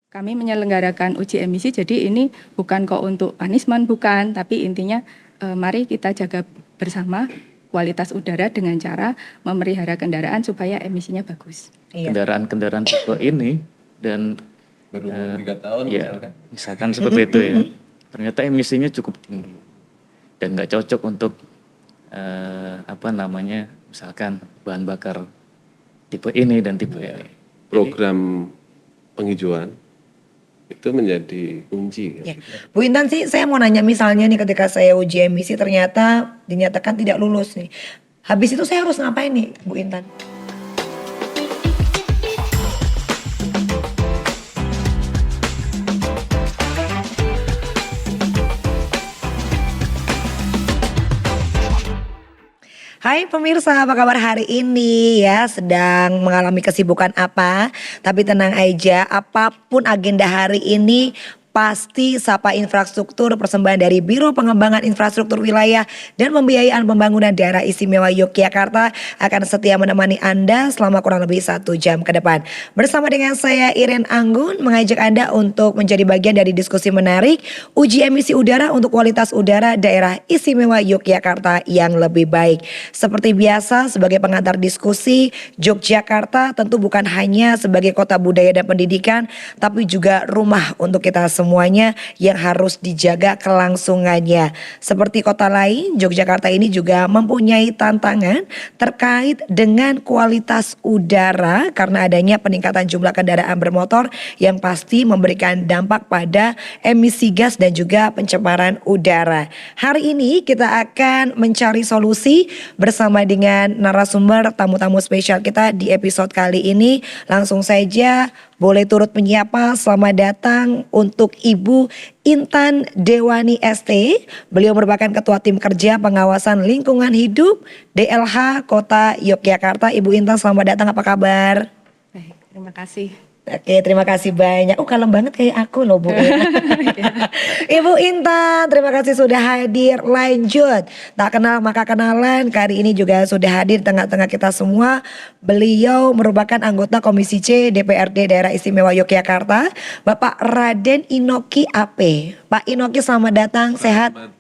Kami menyelenggarakan uji emisi, jadi ini bukan kok untuk punishment, bukan. Tapi intinya mari kita jaga bersama kualitas udara dengan cara memelihara kendaraan supaya emisinya bagus. Kendaraan-kendaraan tipe ini dan baru 3 tahun ya, misalkan seperti itu ya, ternyata emisinya cukup tinggi dan nggak cocok untuk misalkan bahan bakar tipe ini dan tipe ini. program penghijauan itu menjadi kunci. Ya. Bu Intan sih, saya mau nanya misalnya nih ketika saya uji emisi ternyata dinyatakan tidak lulus nih. Habis itu saya harus ngapain nih Bu Intan? Hai pemirsa, apa kabar hari ini ya? Sedang mengalami kesibukan apa? Tapi tenang aja, apapun agenda hari ini pasti Sapa Infrastruktur persembahan dari Biro Pengembangan Infrastruktur Wilayah dan Pembiayaan Pembangunan Daerah Istimewa Yogyakarta akan setia menemani Anda selama kurang lebih 1 jam ke depan. Bersama dengan saya Iren Anggun mengajak Anda untuk menjadi bagian dari diskusi menarik uji emisi udara untuk kualitas udara Daerah Istimewa Yogyakarta yang lebih baik. Seperti biasa sebagai pengantar diskusi, Yogyakarta tentu bukan hanya sebagai kota budaya dan pendidikan, tapi juga rumah untuk kita semuanya yang harus dijaga kelangsungannya. Seperti kota lain, Yogyakarta ini juga mempunyai tantangan terkait dengan kualitas udara karena adanya peningkatan jumlah kendaraan bermotor yang pasti memberikan dampak pada emisi gas dan juga pencemaran udara. Hari ini kita akan mencari solusi bersama dengan narasumber tamu-tamu spesial kita di episode kali ini. Langsung saja boleh turut menyapa, selamat datang untuk Ibu Intan Dewani ST. Beliau merupakan Ketua Tim Kerja Pengawasan Lingkungan Hidup DLH Kota Yogyakarta. Ibu Intan selamat datang, apa kabar? Baik, terima kasih. Oke, terima kasih banyak. Kalem banget kayak aku loh Bu. Ibu Intan, terima kasih sudah hadir. Lanjut, tak kenal maka kenalan. Kali ini juga sudah hadir di tengah-tengah kita semua. Beliau merupakan anggota Komisi C DPRD Daerah Istimewa Yogyakarta, Bapak Raden Inoki AP. Pak Inoki selamat datang, sehat? Selamat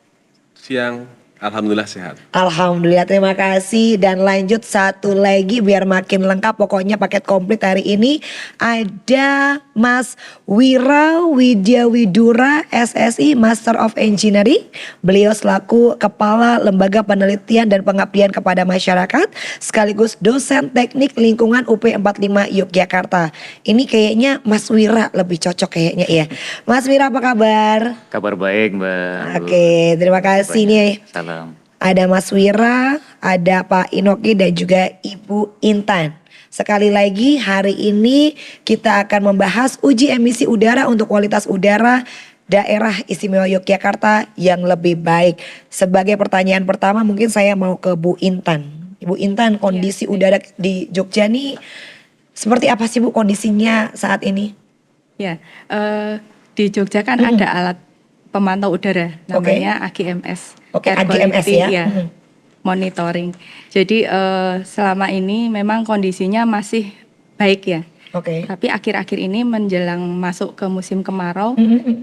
siang, alhamdulillah sehat. Alhamdulillah, terima kasih. Dan lanjut satu lagi biar makin lengkap, pokoknya paket komplit hari ini ada Mas Wira Widyawidura SSI Master of Engineering. Beliau selaku Kepala Lembaga Penelitian dan Pengabdian kepada Masyarakat sekaligus dosen teknik lingkungan UP 45 Yogyakarta. Ini kayaknya Mas Wira lebih cocok kayaknya ya. Mas Wira apa kabar? Kabar baik Mbak. Oke, terima kasih nih. Salam. Ada Mas Wira, ada Pak Inoki dan juga Ibu Intan. Sekali lagi hari ini kita akan membahas uji emisi udara untuk kualitas udara Daerah Istimewa Yogyakarta yang lebih baik. Sebagai pertanyaan pertama mungkin saya mau ke Bu Intan. Ibu Intan, kondisi udara di Jogja nih seperti apa sih Bu kondisinya saat ini? Ya, di Jogja kan ada alat pemantau udara namanya AGMS. Oke, Air AGMS Quality, ya. Monitoring. Jadi selama ini memang kondisinya masih baik ya. Oke. Tapi akhir-akhir ini menjelang masuk ke musim kemarau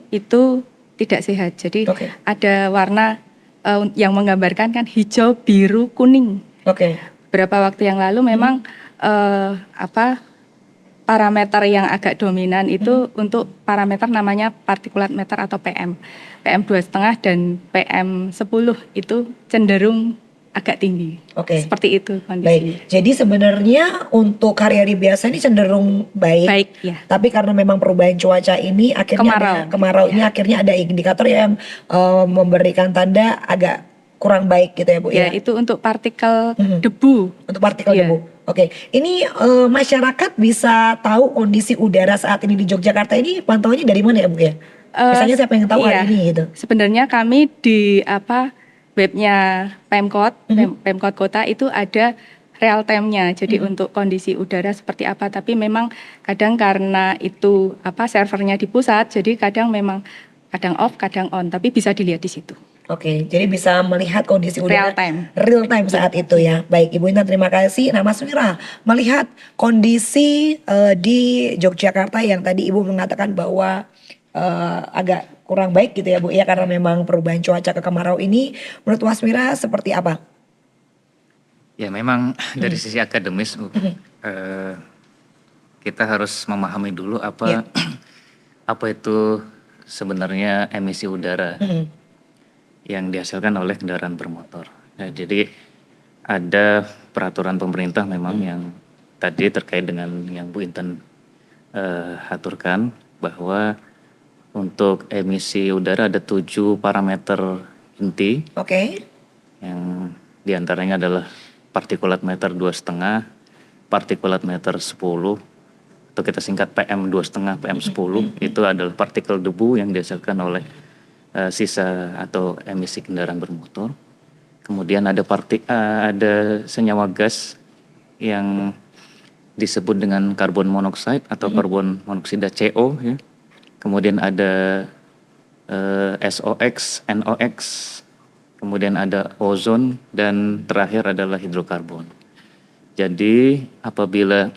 itu tidak sehat. Jadi ada warna yang menggambarkan kan hijau, biru, kuning. Oke. Beberapa waktu yang lalu memang parameter yang agak dominan itu untuk parameter namanya particulate matter atau PM. PM 2,5 dan PM 10 itu cenderung agak tinggi. Oke. Seperti itu kondisinya. Baik. Jadi sebenarnya untuk hari-hari biasa ini cenderung baik. Baik, ya. Tapi karena memang perubahan cuaca ini akhirnya kemarau ini akhirnya ada indikator yang memberikan tanda agak kurang baik gitu ya Bu ya. Ya, itu untuk partikel debu. Untuk partikel debu. Oke. Ini masyarakat bisa tahu kondisi udara saat ini di Yogyakarta ini pantauannya dari mana ya Bu ya? Misalnya siapa yang tahu hari ini gitu. Sebenarnya kami di webnya Pemkot, Pemkot Kota itu ada real time-nya. Jadi untuk kondisi udara seperti apa, tapi memang kadang karena itu servernya di pusat, jadi kadang memang kadang off, kadang on, tapi bisa dilihat di situ. Oke, jadi bisa melihat kondisi udara Real time. real time saat itu ya. Baik, Ibu Intan terima kasih. Nah, Mas Wira, melihat kondisi di Yogyakarta yang tadi Ibu mengatakan bahwa agak kurang baik gitu ya Bu ya, karena memang perubahan cuaca ke kemarau ini, menurut Mas Wira seperti apa? Ya memang dari sisi akademis Bu, kita harus memahami dulu Ya. apa itu sebenarnya emisi udara yang dihasilkan oleh kendaraan bermotor. Nah, jadi ada peraturan pemerintah memang yang tadi terkait dengan yang Bu Intan aturkan bahwa untuk emisi udara ada 7 parameter inti Oke. yang diantaranya adalah partikulat meter 2,5, partikulat meter 10, atau kita singkat PM 2,5, PM 10, itu adalah partikel debu yang dihasilkan oleh sisa atau emisi kendaraan bermotor. Kemudian ada senyawa gas yang disebut dengan karbon monoksida atau karbon monoksida CO ya. Kemudian ada SOX, NOX, kemudian ada ozon dan terakhir adalah hidrokarbon. Jadi apabila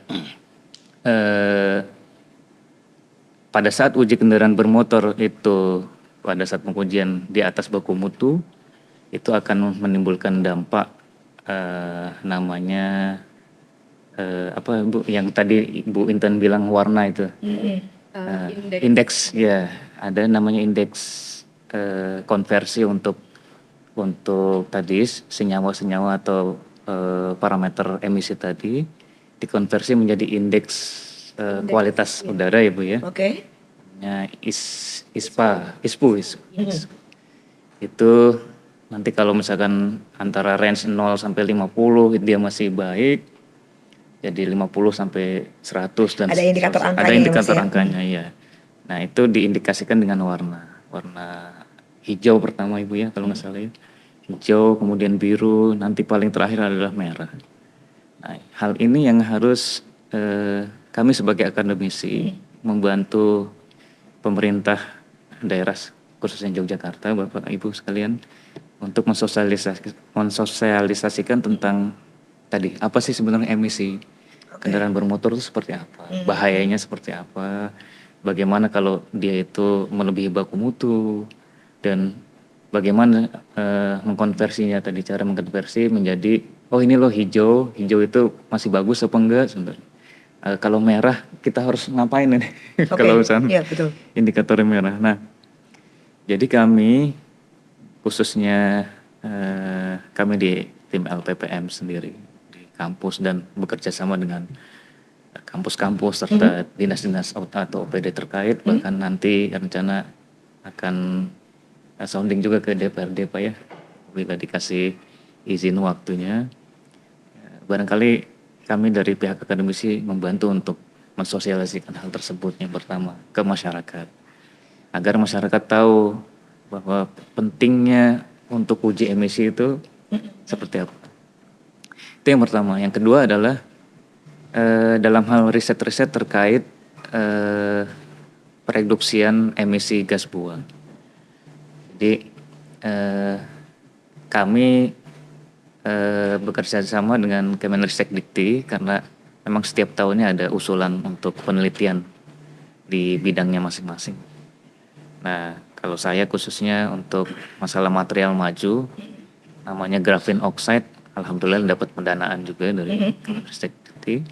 pada saat uji kendaraan bermotor itu pada saat pengujian di atas baku mutu itu akan menimbulkan dampak namanya apa Bu yang tadi Bu Intan bilang warna itu indeks ya, ada namanya indeks konversi untuk tadi senyawa-senyawa atau parameter emisi tadi dikonversi menjadi indeks kualitas udara ya Bu ya. Oke. ISPU. Itu nanti kalau misalkan antara range 0 sampai 50 dia masih baik. Jadi 50 sampai 100 dan Ada indikator angkanya ada ya, indikator Mas ya? angkanya ya. Nah, itu diindikasikan dengan warna. Warna hijau pertama Ibu ya kalau nggak salah ya. Hijau, kemudian biru, nanti paling terakhir adalah merah. Nah, hal ini yang harus kami sebagai akademisi membantu pemerintah daerah khususnya Yogyakarta, Bapak Ibu sekalian, untuk mensosialisasikan tentang tadi apa sih sebenarnya emisi kendaraan bermotor itu seperti apa, bahayanya seperti apa, bagaimana kalau dia itu melebihi baku mutu dan bagaimana mengkonversinya tadi, cara mengkonversi menjadi oh ini loh hijau itu masih bagus apa enggak sebenarnya. Kalau merah kita harus ngapain ini? Kalau misalnya Iya, betul. indikatornya merah. Nah, jadi kami khususnya kami di tim LPPM sendiri di kampus dan bekerja sama dengan kampus-kampus serta dinas-dinas atau OPD terkait, bahkan nanti rencana akan sounding juga ke DPRD Pak ya, bila dikasih izin waktunya. Barangkali kami dari pihak akademisi membantu untuk mensosialisasikan hal tersebut yang pertama ke masyarakat. Agar masyarakat tahu bahwa pentingnya untuk uji emisi itu seperti apa. Itu yang pertama. Yang kedua adalah dalam hal riset-riset terkait pereduksian emisi gas buang. Jadi kami bekerja sama dengan Kemenristek Dikti karena memang setiap tahunnya ada usulan untuk penelitian di bidangnya masing-masing. Nah, kalau saya khususnya untuk masalah material maju, namanya graphene oxide, alhamdulillah dapat pendanaan juga dari Kemenristek Dikti.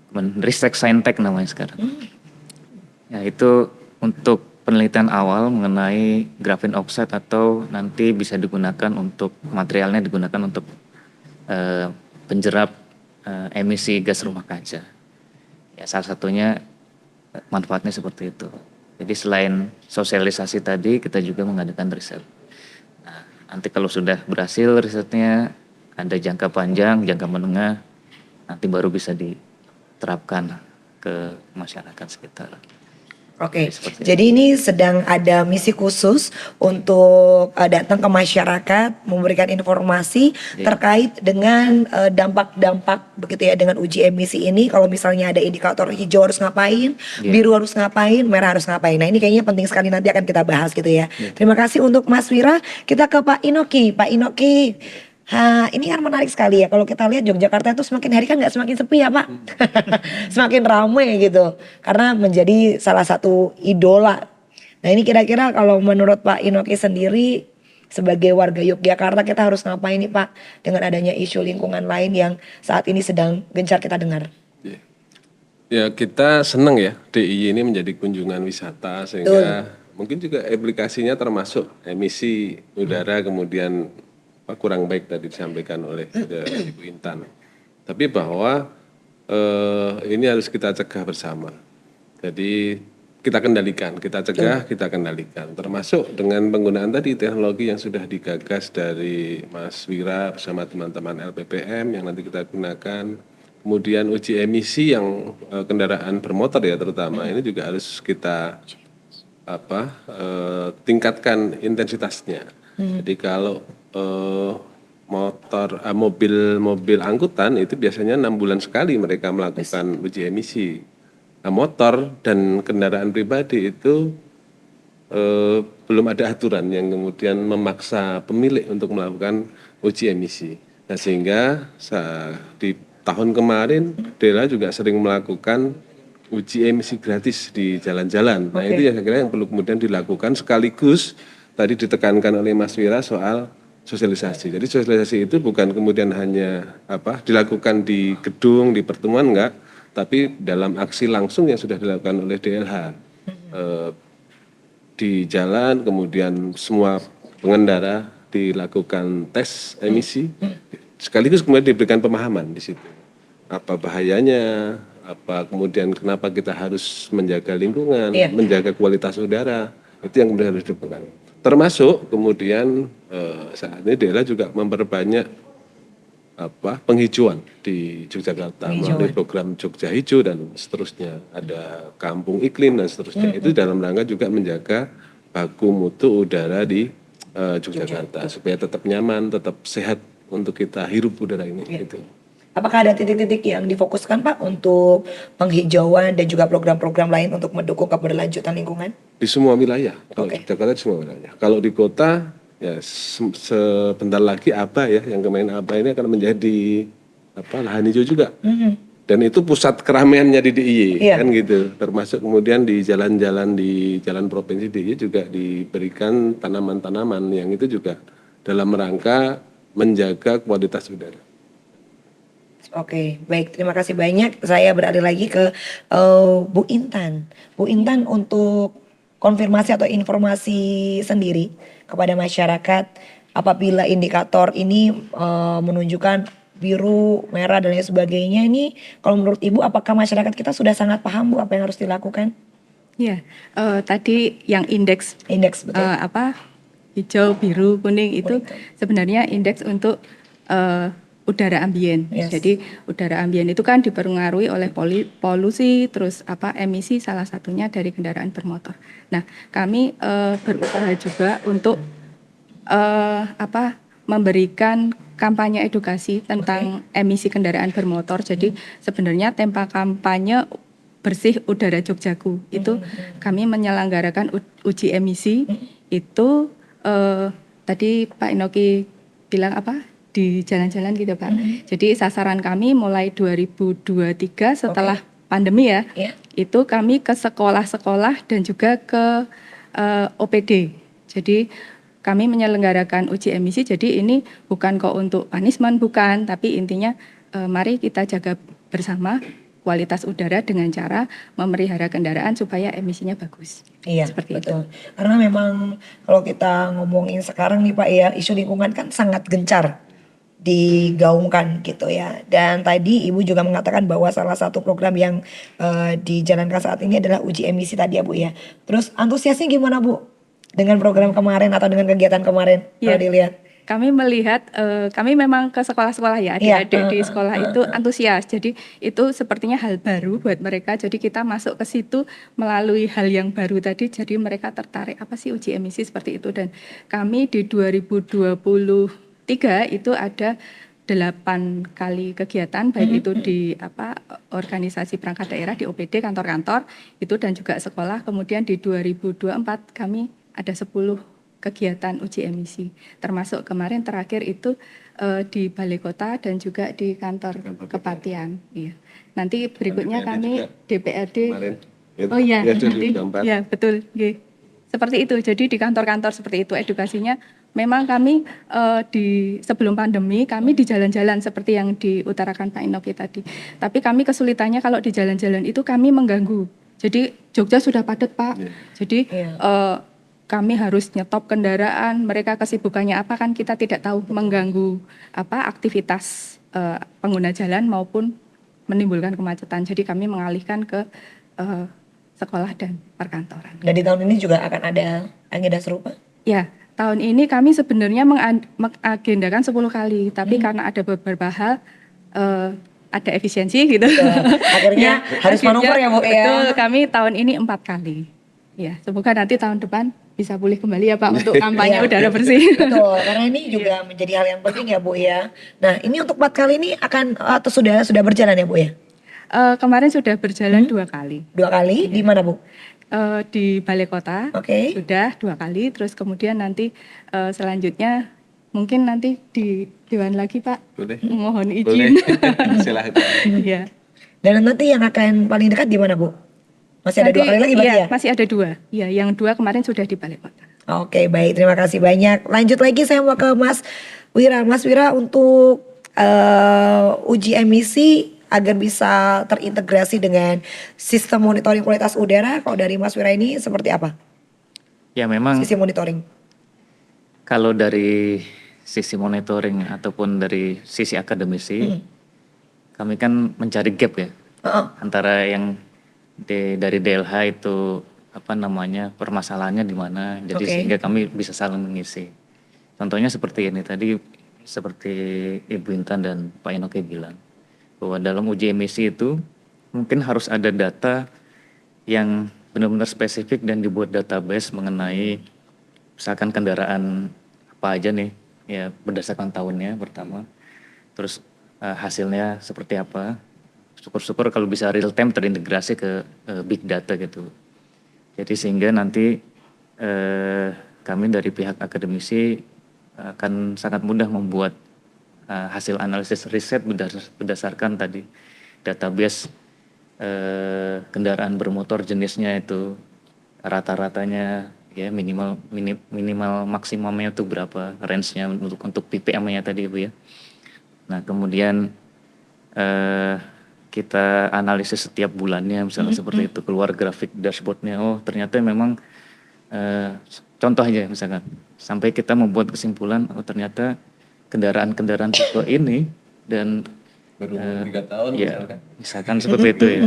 Kemenristek Saintek namanya sekarang. Ya, itu untuk penelitian awal mengenai graphene oxide atau nanti bisa digunakan untuk materialnya digunakan untuk penjerap emisi gas rumah kaca. Ya, salah satunya manfaatnya seperti itu. Jadi selain sosialisasi tadi kita juga mengadakan riset. Nah, nanti kalau sudah berhasil risetnya ada jangka panjang, jangka menengah, nanti baru bisa diterapkan ke masyarakat sekitar. Oke, Seperti itu. jadi ini sedang ada misi khusus untuk datang ke masyarakat, memberikan informasi Iya. terkait dengan dampak-dampak begitu ya dengan uji emisi ini. Kalau misalnya ada indikator hijau harus ngapain, Iya. biru harus ngapain, merah harus ngapain. Nah ini kayaknya penting sekali, nanti akan kita bahas gitu ya. Iya. Terima kasih untuk Mas Wira. Kita ke Pak Inoki. Pak Inoki, ini kan menarik sekali ya. Kalau kita lihat Yogyakarta itu semakin hari kan nggak semakin sepi ya Pak, semakin ramai gitu. Karena menjadi salah satu idola. Nah ini kira-kira kalau menurut Pak Inoki sendiri sebagai warga Yogyakarta kita harus ngapain nih Pak dengan adanya isu lingkungan lain yang saat ini sedang gencar kita dengar? Iya. Ya kita senang ya DIY ini menjadi kunjungan wisata sehingga mungkin juga aplikasinya termasuk emisi udara kemudian kurang baik tadi disampaikan oleh Ibu Intan. Tapi bahwa ini harus kita cegah bersama. Jadi kita kendalikan, kita cegah, kita kendalikan. Termasuk dengan penggunaan tadi teknologi yang sudah digagas dari Mas Wira bersama teman-teman LPPM yang nanti kita gunakan. Kemudian uji emisi yang kendaraan bermotor ya terutama ini juga harus kita tingkatkan intensitasnya. Jadi kalau mobil angkutan itu biasanya 6 bulan sekali mereka melakukan uji emisi. Nah, motor dan kendaraan pribadi itu belum ada aturan yang kemudian memaksa pemilik untuk melakukan uji emisi. Nah, sehingga di tahun kemarin Dela juga sering melakukan uji emisi gratis di jalan-jalan. Nah, itu yang saya kira yang perlu kemudian dilakukan sekaligus tadi ditekankan oleh Mas Wira soal sosialisasi. Jadi sosialisasi itu bukan kemudian hanya dilakukan di gedung, di pertemuan enggak, tapi dalam aksi langsung yang sudah dilakukan oleh DLH. Di jalan kemudian semua pengendara dilakukan tes emisi, sekaligus kemudian diberikan pemahaman di situ. Apa bahayanya, apa kemudian kenapa kita harus menjaga lingkungan, menjaga kualitas udara, itu yang kemudian harus dilakukan. Termasuk kemudian saat ini daerah juga memperbanyak penghijauan di Yogyakarta melalui program Jogja Hijau dan seterusnya, ada kampung iklim dan seterusnya. Itu dalam rangka juga menjaga baku mutu udara di Yogyakarta supaya tetap nyaman, tetap sehat untuk kita hirup udara ini. Gitu. Apakah ada titik-titik yang difokuskan Pak untuk penghijauan dan juga program-program lain untuk mendukung keberlanjutan lingkungan? Di semua wilayah, kalau di Jakarta di semua wilayah. Kalau di kota, ya sebentar lagi Aba ya, yang kemarin Aba ini akan menjadi lahan hijau juga. Dan itu pusat keramaiannya di DIY, kan gitu. Termasuk kemudian di jalan-jalan di jalan provinsi DIY juga diberikan tanaman-tanaman yang itu juga dalam rangka menjaga kualitas udara. Oke, baik. Terima kasih banyak. Saya beralih lagi ke Bu Intan. Bu Intan untuk konfirmasi atau informasi sendiri kepada masyarakat apabila indikator ini menunjukkan biru, merah dan lain sebagainya. Ini kalau menurut Ibu apakah masyarakat kita sudah sangat paham Bu apa yang harus dilakukan? Ya, tadi yang indeks betul. Hijau, biru, kuning itu sebenarnya indeks untuk udara ambien. Jadi udara ambien itu kan dipengaruhi oleh polusi, terus emisi salah satunya dari kendaraan bermotor. Nah, kami berusaha juga untuk memberikan kampanye edukasi tentang emisi kendaraan bermotor. Jadi sebenarnya tema kampanye bersih udara Jogjaku itu kami menyelenggarakan uji emisi itu tadi Pak Inoki bilang di jalan-jalan gitu Pak. Jadi sasaran kami mulai 2023 setelah pandemi ya, itu kami ke sekolah-sekolah dan juga ke OPD. Jadi kami menyelenggarakan uji emisi, jadi ini bukan kok untuk punishment, bukan, tapi intinya mari kita jaga bersama kualitas udara dengan cara memelihara kendaraan supaya emisinya bagus. Iya, seperti betul. itu. Karena memang kalau kita ngomongin sekarang nih Pak ya, isu lingkungan kan sangat gencar digaungkan gitu ya. Dan tadi Ibu juga mengatakan bahwa salah satu program yang dijalankan saat ini adalah uji emisi tadi ya Bu ya. Terus antusiasnya gimana Bu dengan program kemarin atau dengan kegiatan kemarin kalau dilihat? kami melihat kami memang ke sekolah-sekolah ya, Iya. adik-adik di sekolah itu antusias. Jadi itu sepertinya hal baru buat mereka. Jadi kita masuk ke situ melalui hal yang baru tadi. Jadi mereka tertarik apa sih uji emisi seperti itu. Dan kami di 2023 itu ada 8 kali kegiatan baik itu di organisasi perangkat daerah di OPD kantor-kantor itu dan juga sekolah. Kemudian di 2024 kami ada 10 kegiatan uji emisi, termasuk kemarin terakhir itu di Balai Kota dan juga di kantor Kepatian. Iya. Nanti berikutnya kami DPRD. Kemarin. Oh iya, Ya, nanti, 2024. ya betul. Nggih. Seperti itu. Jadi di kantor-kantor seperti itu edukasinya. Memang kami di sebelum pandemi kami di jalan-jalan seperti yang diutarakan Pak Inoki tadi. Tapi kami kesulitannya kalau di jalan-jalan itu kami mengganggu. Jadi Jogja sudah padat Pak. Jadi kami harus nyetop kendaraan. Mereka kesibukannya apa kan kita tidak tahu mengganggu aktivitas pengguna jalan maupun menimbulkan kemacetan. Jadi kami mengalihkan ke sekolah dan perkantoran. Dan di tahun ini juga akan ada agenda serupa? Ya, tahun ini kami sebenarnya mengagendakan 10 kali, tapi karena ada beberapa hal ada efisiensi gitu. Akhirnya harus manuver ya Bu ya. Betul, kami tahun ini 4 kali. Ya, semoga nanti tahun depan bisa pulih kembali ya Pak untuk kampanye udara bersih. Betul, karena ini juga menjadi hal yang penting ya Bu ya. Nah ini untuk 4 kali ini akan atau sudah berjalan ya Bu ya? Kemarin sudah berjalan 2 kali. 2 kali di mana Bu? Di Balai Kota Oke. sudah 2 kali, terus kemudian nanti selanjutnya mungkin nanti di Dewan lagi Pak. Boleh. Mohon Boleh. izin. Silahkan. Iya. Dan nanti yang akan paling dekat di mana Bu? Masih ada 2 kali lagi berarti iya, ya? masih ada 2. Iya, yang 2 kemarin sudah di Balai Kota. Oke baik, terima kasih banyak. Lanjut lagi saya mau ke Mas Wira. Mas Wira untuk uji emisi agar bisa terintegrasi dengan sistem monitoring kualitas udara, kalau dari Mas Wira ini seperti apa? Ya memang Sisi monitoring. kalau dari sisi monitoring ataupun dari sisi akademisi, kami kan mencari gap ya antara yang dari DLH itu permasalahannya di mana, jadi sehingga kami bisa saling mengisi. Contohnya seperti ini tadi, seperti Ibu Intan dan Pak Inoke bilang bahwa dalam uji emisi itu mungkin harus ada data yang benar-benar spesifik dan dibuat database mengenai misalkan kendaraan apa aja nih ya berdasarkan tahunnya pertama, terus hasilnya seperti apa. Syukur-syukur kalau bisa real time terintegrasi ke big data gitu. Jadi sehingga nanti kami dari pihak akademisi akan sangat mudah membuat hasil analisis riset berdasarkan tadi database kendaraan bermotor jenisnya itu rata-ratanya ya minimal maksimumnya itu berapa, range-nya untuk ppm-nya tadi Bu ya. Nah kemudian kita analisis setiap bulannya misalnya seperti itu, keluar grafik dashboardnya, oh ternyata memang contoh aja misalkan sampai kita membuat kesimpulan oh ternyata kendaraan-kendaraan tipe ini dan Baru 3 tahun ya, misalkan seperti itu ya,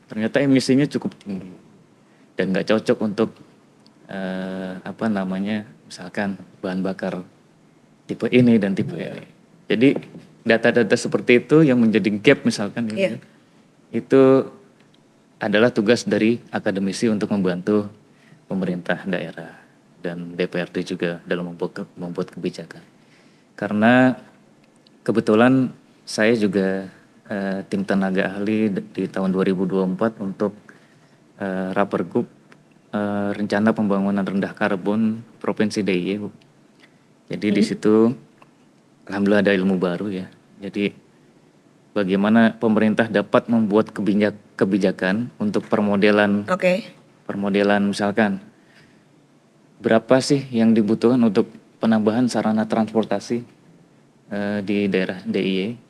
ternyata emisinya cukup tinggi dan nggak cocok untuk misalkan bahan bakar tipe ini dan tipe ini. Jadi data-data seperti itu yang menjadi gap misalkan itu adalah tugas dari akademisi untuk membantu pemerintah daerah dan DPRD juga dalam membuat kebijakan. Karena kebetulan saya juga tim tenaga ahli di tahun 2024 untuk Rapergub rencana pembangunan rendah karbon Provinsi DIY. Jadi di situ alhamdulillah ada ilmu baru ya. Jadi bagaimana pemerintah dapat membuat kebijakan untuk permodelan misalkan berapa sih yang dibutuhkan untuk penambahan sarana transportasi di daerah DIY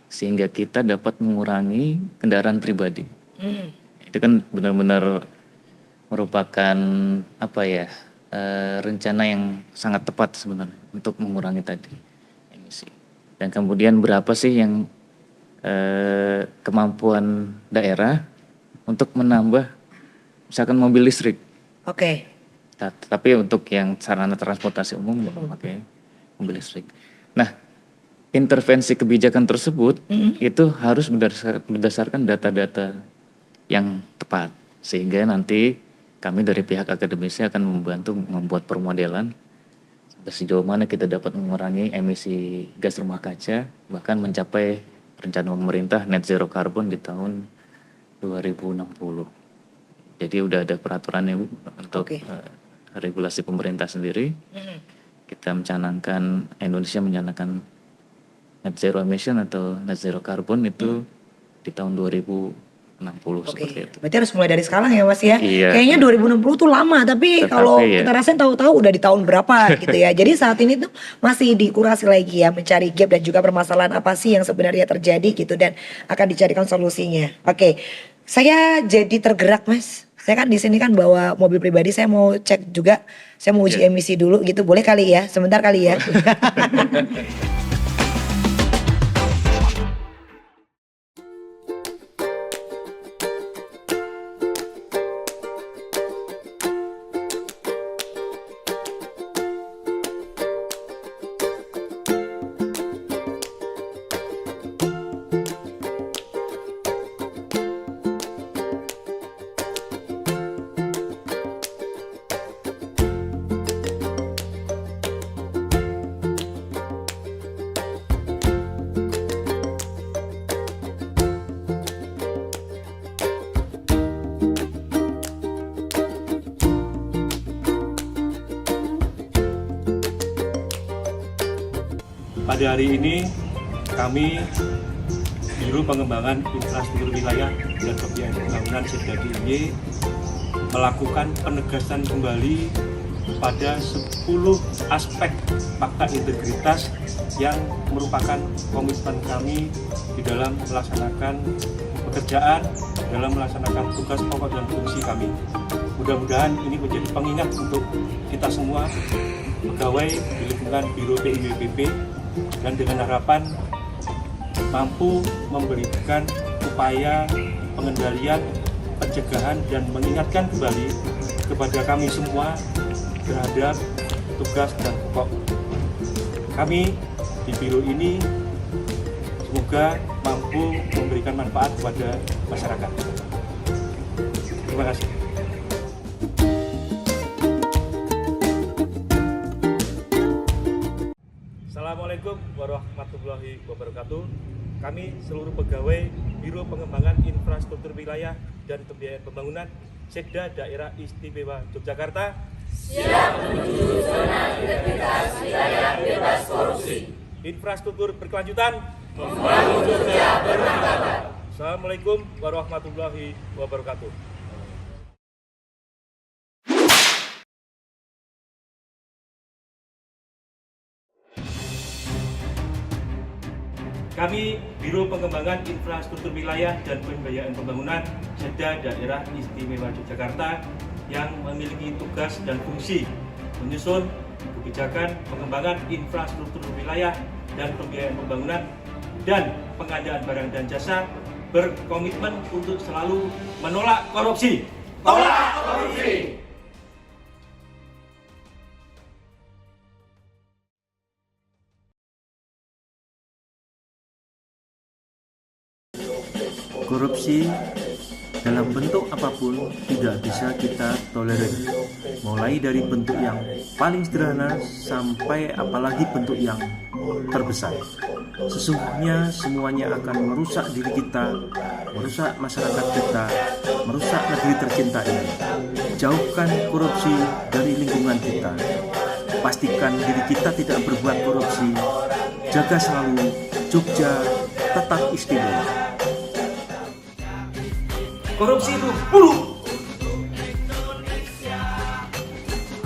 sehingga kita dapat mengurangi kendaraan pribadi. Itu kan benar-benar merupakan rencana yang sangat tepat sebenarnya untuk mengurangi tadi emisi. Dan kemudian berapa sih yang kemampuan daerah untuk menambah misalkan mobil listrik. Tapi untuk yang sarana transportasi umum mobil listrik. Nah, intervensi kebijakan tersebut itu harus berdasarkan data-data yang tepat, sehingga nanti kami dari pihak akademisi akan membantu membuat permodelan sampai sejauh mana kita dapat mengurangi emisi gas rumah kaca, bahkan mencapai rencana pemerintah net zero carbon di tahun 2060. Jadi udah ada peraturannya Bu, untuk regulasi pemerintah sendiri. Kita mencanangkan, Indonesia mencanangkan net zero emission atau net zero carbon itu di tahun 2060 seperti itu. Berarti harus mulai dari sekarang ya Mas ya. Iya. Kayaknya 2060 tuh lama, tapi kalau ya. kita rasain tahu-tahu udah di tahun berapa gitu ya. Jadi saat ini tuh masih dikurasi lagi ya, mencari gap dan juga permasalahan apa sih yang sebenarnya terjadi gitu dan akan dicarikan solusinya. Oke. Saya jadi tergerak Mas. Saya kan di sini kan bawa mobil pribadi, saya mau cek juga, saya mau uji emisi dulu gitu. Boleh kali ya? Sebentar kali ya. Pada hari ini kami Biro Pengembangan Infrastruktur Wilayah dan Pembiayaan Pembangunan Sekda DIY melakukan penegasan kembali pada 10 aspek fakta integritas yang merupakan komitmen kami di dalam melaksanakan pekerjaan, dalam melaksanakan tugas pokok dan fungsi kami. Mudah-mudahan ini menjadi pengingat untuk kita semua pegawai di lingkungan Biro PIWPP, dan dengan harapan mampu memberikan upaya pengendalian, pencegahan, dan mengingatkan kembali kepada kami semua terhadap tugas dan pokok kami di biro ini. Semoga mampu memberikan manfaat kepada masyarakat. Terima kasih. Assalamualaikum warahmatullahi wabarakatuh. Kami seluruh pegawai Biro Pengembangan Infrastruktur Wilayah dan Pembiayaan Pembangunan Sekda Daerah Istimewa Yogyakarta siap menuju zona integritas wilayah bebas korupsi. Infrastruktur berkelanjutan, membangun Jogja bermartabat. Assalamualaikum warahmatullahi wabarakatuh. Kami Biro Pengembangan Infrastruktur Wilayah dan Pembiayaan Pembangunan Sekda Daerah Istimewa Yogyakarta yang memiliki tugas dan fungsi menyusun kebijakan pengembangan infrastruktur wilayah dan pembiayaan pembangunan dan pengadaan barang dan jasa berkomitmen untuk selalu menolak korupsi. Tolak korupsi! Korupsi dalam bentuk apapun tidak bisa kita tolerir, mulai dari bentuk yang paling sederhana sampai apalagi bentuk yang terbesar. Sesungguhnya semuanya akan merusak diri kita, merusak masyarakat kita, merusak negeri tercinta ini. Jauhkan korupsi dari lingkungan kita. Pastikan diri kita tidak berbuat korupsi. Jaga selalu Jogja tetap istimewa. Korupsi itu buruk.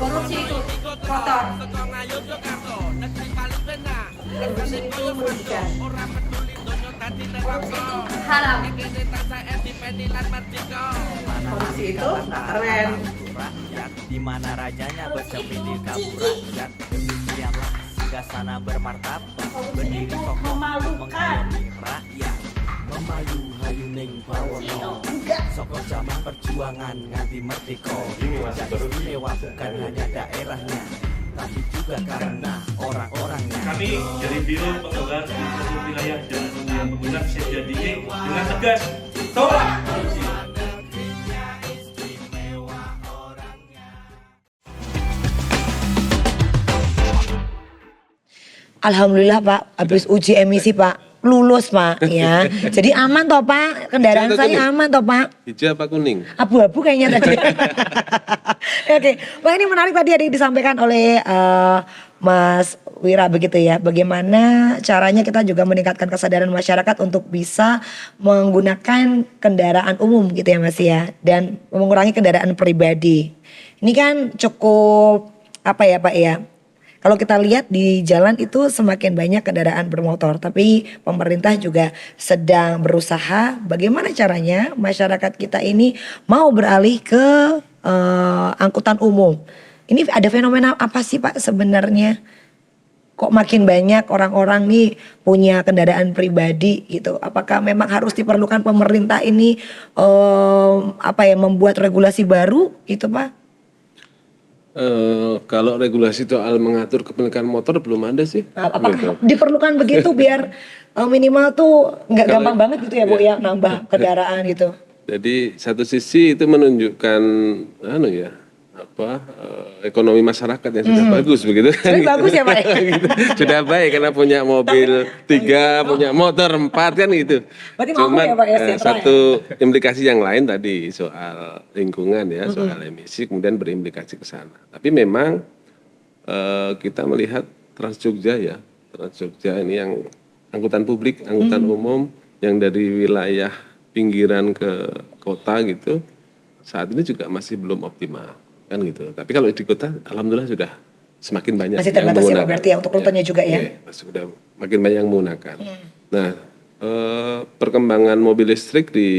Korupsi itu kotor. Korupsi itu merugikan. Korupsi itu haram. Korupsi itu keren. Di mana rajanya bercemil kabur rakyat, demikianlah singgah bermartabat, berdiri kokoh mengayomi rakyat. Memayu hayuning bawono soko zaman perjuangan nganti merdeka. Indonesia istimewa bukan hanya daerahnya, tapi juga karena orang-orangnya. Kami dari Biro Pengembangan Infrastruktur Wilayah dan Pembiayaan Pembangunan Setda DIY dengan tegas tolak korupsi. Alhamdulillah Pak, habis uji emisi Pak, lulus Pak ya. Jadi aman toh Pak, kendaraan Hijau atau saya kuning? aman toh Pak. Hijau apa kuning? Abu-abu kayaknya tadi. Oke, wah ini menarik tadi yang disampaikan oleh Mas Wira begitu ya. Bagaimana caranya kita juga meningkatkan kesadaran masyarakat untuk bisa menggunakan kendaraan umum gitu ya Mas ya. Dan mengurangi kendaraan pribadi. Ini kan cukup apa ya Pak ya. Kalau kita lihat di jalan itu semakin banyak kendaraan bermotor, tapi pemerintah juga sedang berusaha bagaimana caranya masyarakat kita ini mau beralih ke angkutan umum. Ini ada fenomena apa sih Pak sebenarnya? Kok makin banyak orang-orang nih punya kendaraan pribadi gitu? Apakah memang harus diperlukan pemerintah ini membuat regulasi baru gitu Pak? Kalau regulasi soal mengatur kepemilikan motor belum ada sih. Apakah diperlukan begitu biar minimal tuh nggak Kalau- gampang banget gitu ya Bu ya nambah kendaraan gitu. Jadi satu sisi itu menunjukkan ekonomi masyarakat yang sudah bagus begitu kan. Jadi bagus ya Pak ya? Gitu. Sudah baik karena punya mobil 3, punya motor 4 kan gitu. Berarti mampu ya, Pak, ya, sejahtera ya? Satu implikasi yang lain tadi soal lingkungan ya, soal emisi kemudian berimplikasi ke sana. Tapi memang kita melihat Trans Jogja ya, Trans Jogja ini yang angkutan publik, angkutan umum yang dari wilayah pinggiran ke kota gitu, saat ini juga masih belum optimal kan gitu. Tapi kalau di kota, alhamdulillah sudah semakin banyak Masih yang terbatas ya Pak menggunakan. berarti ya untuk rutenya juga ya? Iya, sudah makin banyak yang menggunakan. Nah, perkembangan mobil listrik di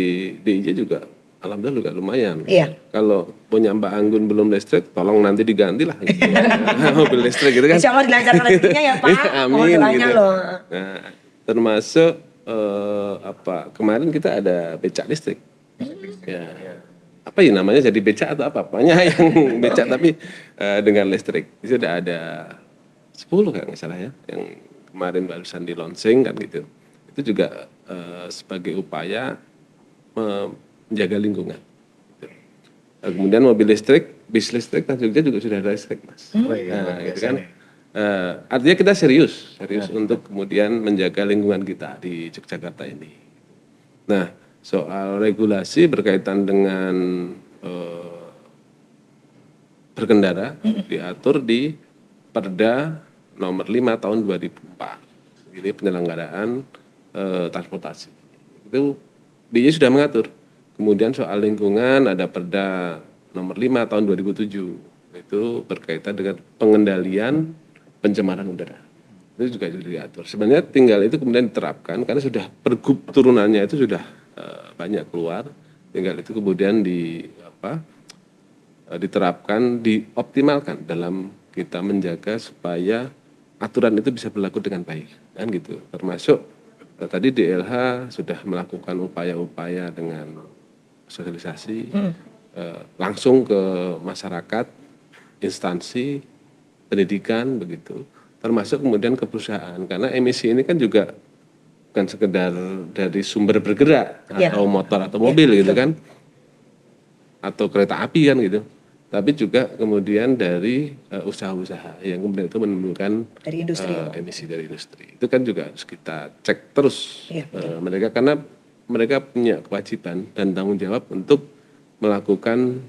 DIY juga alhamdulillah juga lumayan. Iya. Kalau punya Mbak Anggun belum listrik, tolong nanti diganti lah gitu. Mobil listrik gitu kan. Insya Allah dilancarkan listriknya ya Pak. Iya, Mohon amin doanya gitu. loh. Nah, termasuk kemarin kita ada becak listrik. Ya. Apa ya namanya jadi becak atau apa? Pokoknya yang becak tapi dengan listrik. Itu sudah ada 10 kan nggak salah ya, yang kemarin barusan di launching kan gitu. Itu juga sebagai upaya menjaga lingkungan. Gitu. Kemudian mobil listrik, bis listrik, Trans Jogja juga sudah ada listrik Mas. Nah, gitu kan. Artinya kita serius untuk kemudian menjaga lingkungan kita di Yogyakarta ini. Nah, soal regulasi berkaitan dengan berkendara diatur di Perda nomor 5 tahun 2004. Ini penyelenggaraan transportasi. Itu dia sudah mengatur. Kemudian soal lingkungan ada Perda nomor 5 tahun 2007. Itu berkaitan dengan pengendalian pencemaran udara. Itu juga sudah diatur. Sebenarnya tinggal itu kemudian diterapkan karena sudah pergub turunannya itu sudah banyak keluar. Tinggal itu kemudian diterapkan, dioptimalkan dalam kita menjaga supaya aturan itu bisa berlaku dengan baik, kan gitu. Termasuk tadi DLH sudah melakukan upaya-upaya dengan sosialisasi langsung ke masyarakat, instansi pendidikan begitu. Termasuk kemudian ke perusahaan karena emisi ini kan juga bukan sekedar dari sumber bergerak atau motor atau mobil gitu kan, atau kereta api kan gitu. Tapi juga kemudian dari usaha-usaha yang kemudian itu menimbulkan Dari industri. emisi dari industri. Itu kan juga harus kita cek terus mereka karena mereka punya kewajiban dan tanggung jawab untuk melakukan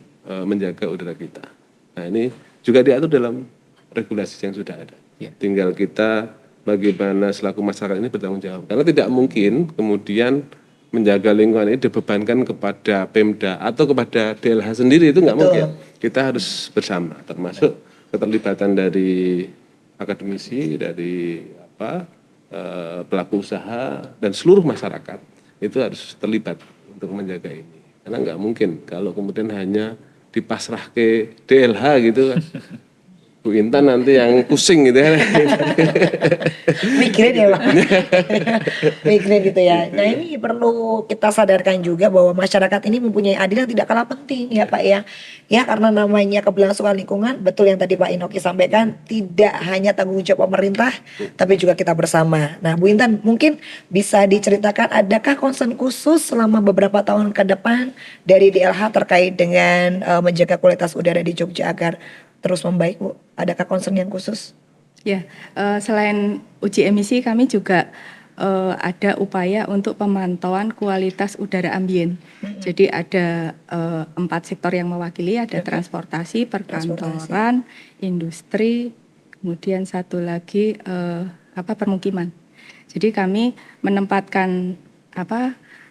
menjaga udara kita. Nah ini juga diatur dalam regulasi yang sudah ada. Tinggal kita bagaimana selaku masyarakat ini bertanggung jawab. Karena tidak mungkin kemudian menjaga lingkungan ini dibebankan kepada Pemda atau kepada DLH sendiri, itu nggak mungkin. Kita harus bersama, termasuk keterlibatan dari akademisi, dari pelaku usaha dan seluruh masyarakat itu harus terlibat untuk menjaga ini. Karena nggak mungkin kalau kemudian hanya dipasrah ke DLH gitu kan. Bu Intan nanti yang pusing gitu ya. Mikirin ya Pak. Mikirin gitu ya. Nah ini perlu kita sadarkan juga bahwa masyarakat ini mempunyai andil yang tidak kalah penting ya Pak ya. Ya karena namanya keberlangsungan lingkungan, betul yang tadi Pak Inoki sampaikan, tidak hanya tanggung jawab pemerintah, tapi juga kita bersama. Nah Bu Intan mungkin bisa diceritakan adakah concern khusus selama beberapa tahun ke depan dari DLH terkait dengan menjaga kualitas udara di Jogja agar terus membaik Bu? Adakah concern yang khusus? Ya, selain uji emisi kami juga ada upaya untuk pemantauan kualitas udara ambien. Jadi ada 4 sektor yang mewakili, ada transportasi, perkantoran, industri, kemudian satu lagi permukiman. Jadi kami menempatkan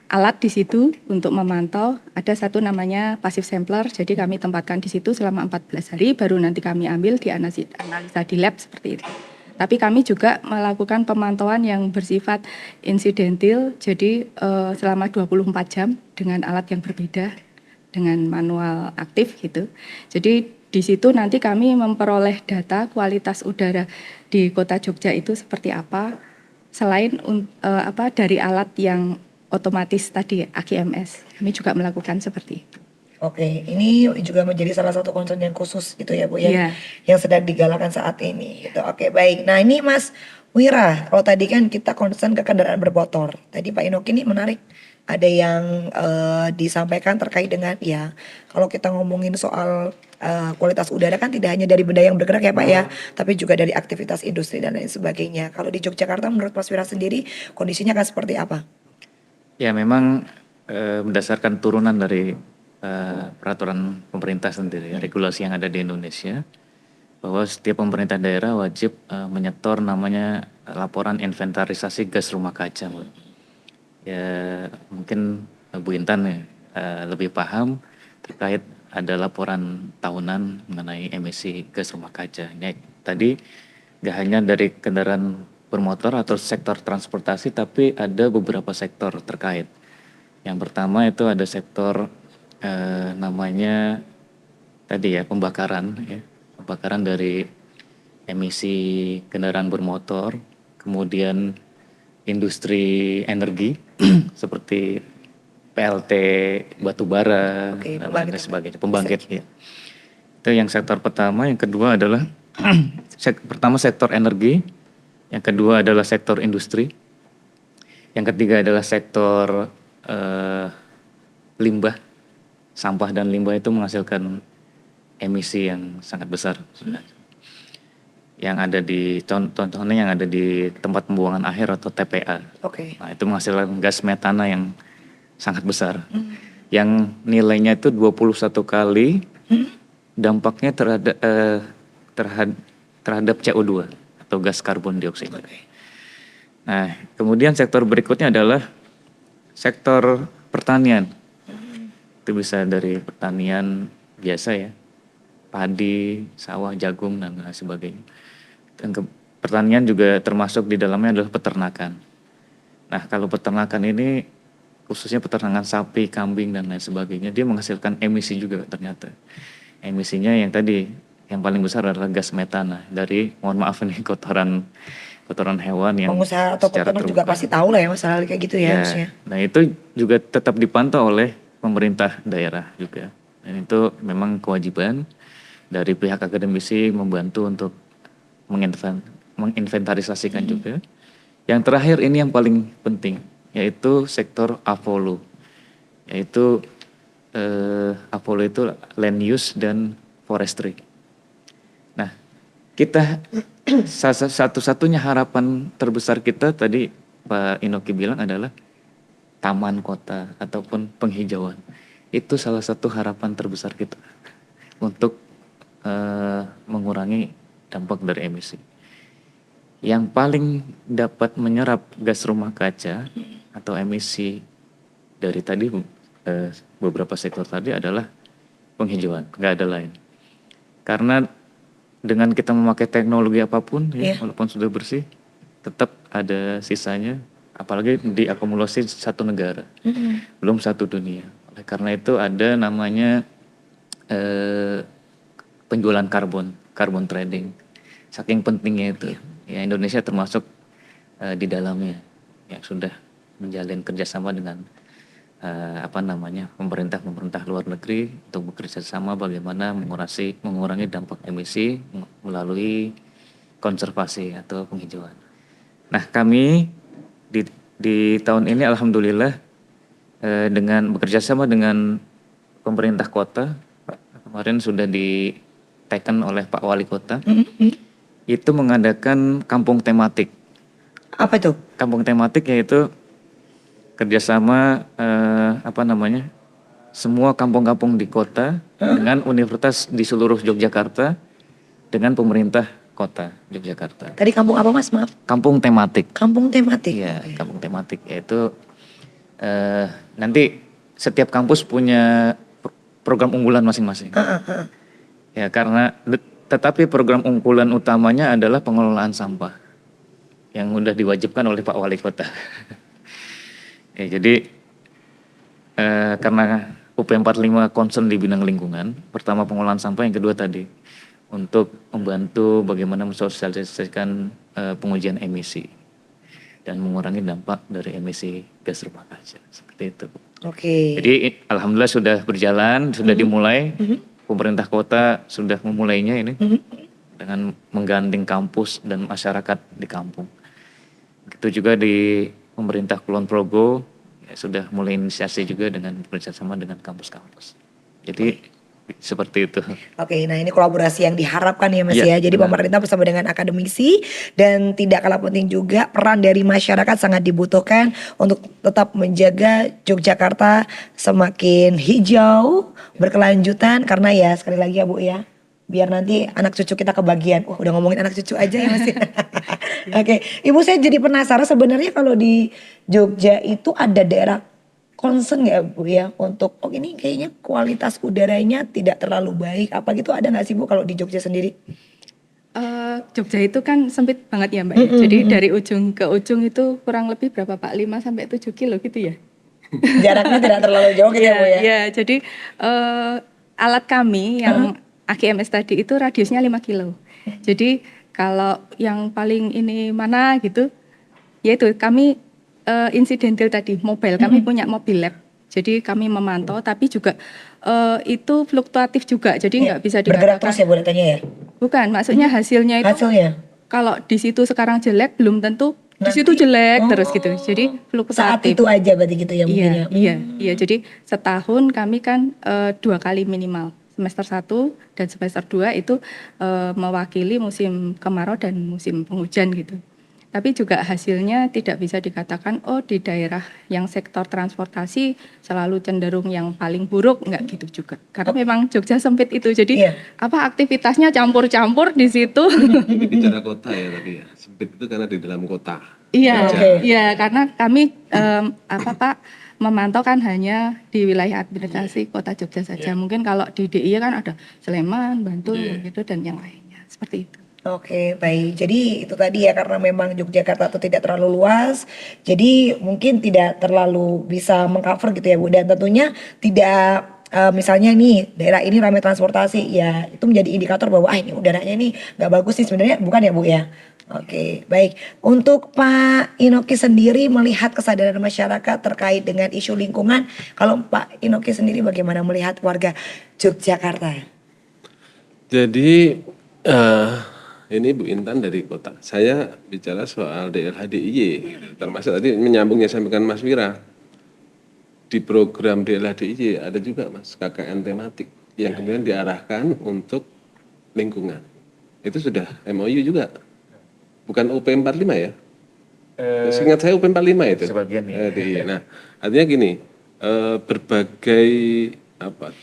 alat di situ untuk memantau. Ada satu namanya passive sampler, jadi kami tempatkan di situ selama 14 hari, baru nanti kami ambil di analisa di lab seperti itu. Tapi kami juga melakukan pemantauan yang bersifat insidentil, jadi selama 24 jam dengan alat yang berbeda, dengan manual aktif gitu. Jadi di situ nanti kami memperoleh data kualitas udara di Kota Jogja itu seperti apa, selain dari alat yang otomatis tadi AGMS, kami juga melakukan seperti itu. Oke, ini juga menjadi salah satu concern yang khusus gitu ya Bu ya, Iya. yang sedang digalakan saat ini gitu. Oke baik, nah ini Mas Wira, kalau tadi kan kita concern ke kendaraan bermotor, tadi Pak Inoki ini menarik, ada yang disampaikan terkait dengan ya, kalau kita ngomongin soal kualitas udara kan tidak hanya dari benda yang bergerak ya Pak ya, tapi juga dari aktivitas industri dan lain sebagainya. Kalau di Yogyakarta menurut Mas Wira sendiri kondisinya akan seperti apa? Ya memang berdasarkan turunan dari peraturan pemerintah sendiri, regulasi yang ada di Indonesia, bahwa setiap pemerintah daerah wajib menyetor namanya laporan inventarisasi gas rumah kaca. Bu. Ya mungkin Bu Intan lebih paham terkait ada laporan tahunan mengenai emisi gas rumah kaca. Ini tadi gak hanya dari kendaraan bermotor atau sektor transportasi, tapi ada beberapa sektor terkait. Yang pertama itu ada sektor namanya tadi ya pembakaran dari emisi kendaraan bermotor, kemudian industri energi seperti PLT batubara dan lain sebagainya, pembangkit ya. Itu yang sektor pertama. Yang kedua adalah pertama sektor energi, yang kedua adalah sektor industri, yang ketiga adalah sektor limbah, sampah dan limbah itu menghasilkan emisi yang sangat besar. Yang ada di contohnya yang ada di tempat pembuangan akhir atau TPA. Oke. Nah, itu menghasilkan gas metana yang sangat besar. Yang nilainya itu 21 kali dampaknya terhadap CO2 atau gas karbon dioksida. Nah, kemudian sektor berikutnya adalah sektor pertanian. Itu bisa dari pertanian biasa ya, padi, sawah, jagung dan lain sebagainya. Dan pertanian juga termasuk di dalamnya adalah peternakan. Nah, kalau peternakan ini khususnya peternakan sapi, kambing dan lain sebagainya, dia menghasilkan emisi juga ternyata. Emisinya yang tadi yang paling besar adalah gas metana dari, mohon maaf ini kotoran hewan yang pengusaha atau secara peternak juga terbuka. pasti tahu lah ya masalah kayak gitu ya harusnya. Nah itu juga tetap dipantau oleh pemerintah daerah juga. Dan itu memang kewajiban dari pihak akademisi membantu untuk menginventarisasikan juga. Yang terakhir ini yang paling penting, yaitu sektor AVOLO. Yaitu AVOLO itu land use dan forestry. Nah, kita satu-satunya harapan terbesar kita tadi Pak Inoki bilang adalah taman kota ataupun penghijauan. Itu salah satu harapan terbesar kita untuk mengurangi dampak dari emisi. Yang paling dapat menyerap gas rumah kaca atau emisi dari tadi beberapa sektor tadi adalah penghijauan, nggak ada lain. Karena dengan kita memakai teknologi apapun, ya, walaupun sudah bersih, tetap ada sisanya, apalagi diakumulasi satu negara, belum satu dunia. Oleh karena itu ada namanya penjualan carbon trading. Saking pentingnya itu, ya Indonesia termasuk di dalamnya yang sudah menjalin kerjasama dengan pemerintah luar negeri untuk bekerja sama bagaimana mengurangi dampak emisi melalui konservasi atau penghijauan. Nah, kami di tahun ini alhamdulillah dengan bekerja sama dengan pemerintah kota, kemarin sudah diteken oleh Pak Wali Kota, itu mengadakan kampung tematik. Apa tuh? Kampung tematik yaitu kerjasama semua kampung-kampung di kota dengan universitas di seluruh Yogyakarta dengan pemerintah kota Yogyakarta. Tadi kampung apa Mas? Maaf. Kampung tematik. Kampung tematik. Iya, kampung tematik yaitu nanti setiap kampus punya program unggulan masing-masing. Ya, tetapi program unggulan utamanya adalah pengelolaan sampah yang sudah diwajibkan oleh Pak Wali Kota. Ya, jadi karena UP 45 concern di bidang lingkungan, pertama pengolahan sampah, yang kedua tadi untuk membantu bagaimana mensosialisasikan pengujian emisi dan mengurangi dampak dari emisi gas rumah kaca, seperti itu. Oke. Jadi alhamdulillah sudah berjalan, sudah dimulai. Pemerintah kota sudah memulainya ini dengan menggandeng kampus dan masyarakat di kampung. Begitu juga di pemerintah Kulon Progo ya, sudah mulai inisiasi juga dengan bekerjasama dengan kampus-kampus. Jadi seperti itu. Oke, nah ini kolaborasi yang diharapkan ya Mas Ya, ya. Jadi benar. pemerintah bersama dengan akademisi dan tidak kalah penting juga peran dari masyarakat sangat dibutuhkan untuk tetap menjaga Yogyakarta semakin hijau, berkelanjutan, karena ya sekali lagi ya Bu ya, biar nanti anak cucu kita kebagian. Udah ngomongin anak cucu aja ya Mas ya. Oke, Ibu, saya jadi penasaran sebenarnya kalau di Jogja itu ada daerah concern nggak Bu ya untuk ini kayaknya kualitas udaranya tidak terlalu baik apa gitu, ada nggak sih Bu kalau di Jogja sendiri? Jogja itu kan sempit banget ya Mbak ya. Jadi dari ujung ke ujung itu kurang lebih berapa Pak? 5 sampai 7 kilo gitu ya. Jaraknya tidak terlalu jauh gitu ya Bu ya. Iya, jadi alat kami yang AGMS tadi itu radiusnya 5 kilo. Jadi kalau yang paling ini mana gitu, yaitu kami insidental tadi, mobile. Kami punya mobil lab. Jadi kami memantau, tapi juga itu fluktuatif juga. Jadi nggak bisa Bergerak terus dikatakan. ya Bu datanya ya? Bukan, maksudnya hasilnya itu Hasilnya? kalau di situ sekarang jelek, belum tentu di situ jelek terus gitu. Jadi Saat fluktuatif. itu aja berarti gitu ya mungkin ya? Iya. Jadi setahun kami kan 2 kali minimal. Semester 1 dan semester 2 itu mewakili musim kemarau dan musim penghujan gitu. Tapi juga hasilnya tidak bisa dikatakan di daerah yang sektor transportasi selalu cenderung yang paling buruk, enggak gitu juga. Karena memang Jogja sempit itu. Jadi Iya. aktivitasnya campur-campur di situ. Ini bicara kota ya tapi ya. Sempit itu karena di dalam kota. Iya, Oke. iya, karena kami Pak memantau kan hanya di wilayah administrasi Kota Jogja saja. Mungkin kalau di DIY kan ada Sleman, Bantul gitu dan yang lainnya. Seperti itu. Oke, baik. Jadi itu tadi ya, karena memang Yogyakarta itu tidak terlalu luas, jadi mungkin tidak terlalu bisa mengcover gitu ya Bu. Dan tentunya tidak misalnya nih daerah ini ramai transportasi, ya itu menjadi indikator bahwa ini udaranya ini nggak bagus sih sebenarnya, bukan ya Bu ya. Oke, baik. Untuk Pak Inoki sendiri melihat kesadaran masyarakat terkait dengan isu lingkungan, kalau Pak Inoki sendiri bagaimana melihat warga Yogyakarta? Jadi ini Bu Intan dari kota. Saya bicara soal DLHDIY, gitu. Termasuk tadi menyambungnya sampaikan Mas Wira. Di program DLHDIY ada juga Mas KKN tematik yang kemudian diarahkan untuk lingkungan. Itu sudah MOU juga. Bukan UP 45 ya? Seingat saya UP 45 itu. Sebagian ya. Nah, artinya gini, berbagai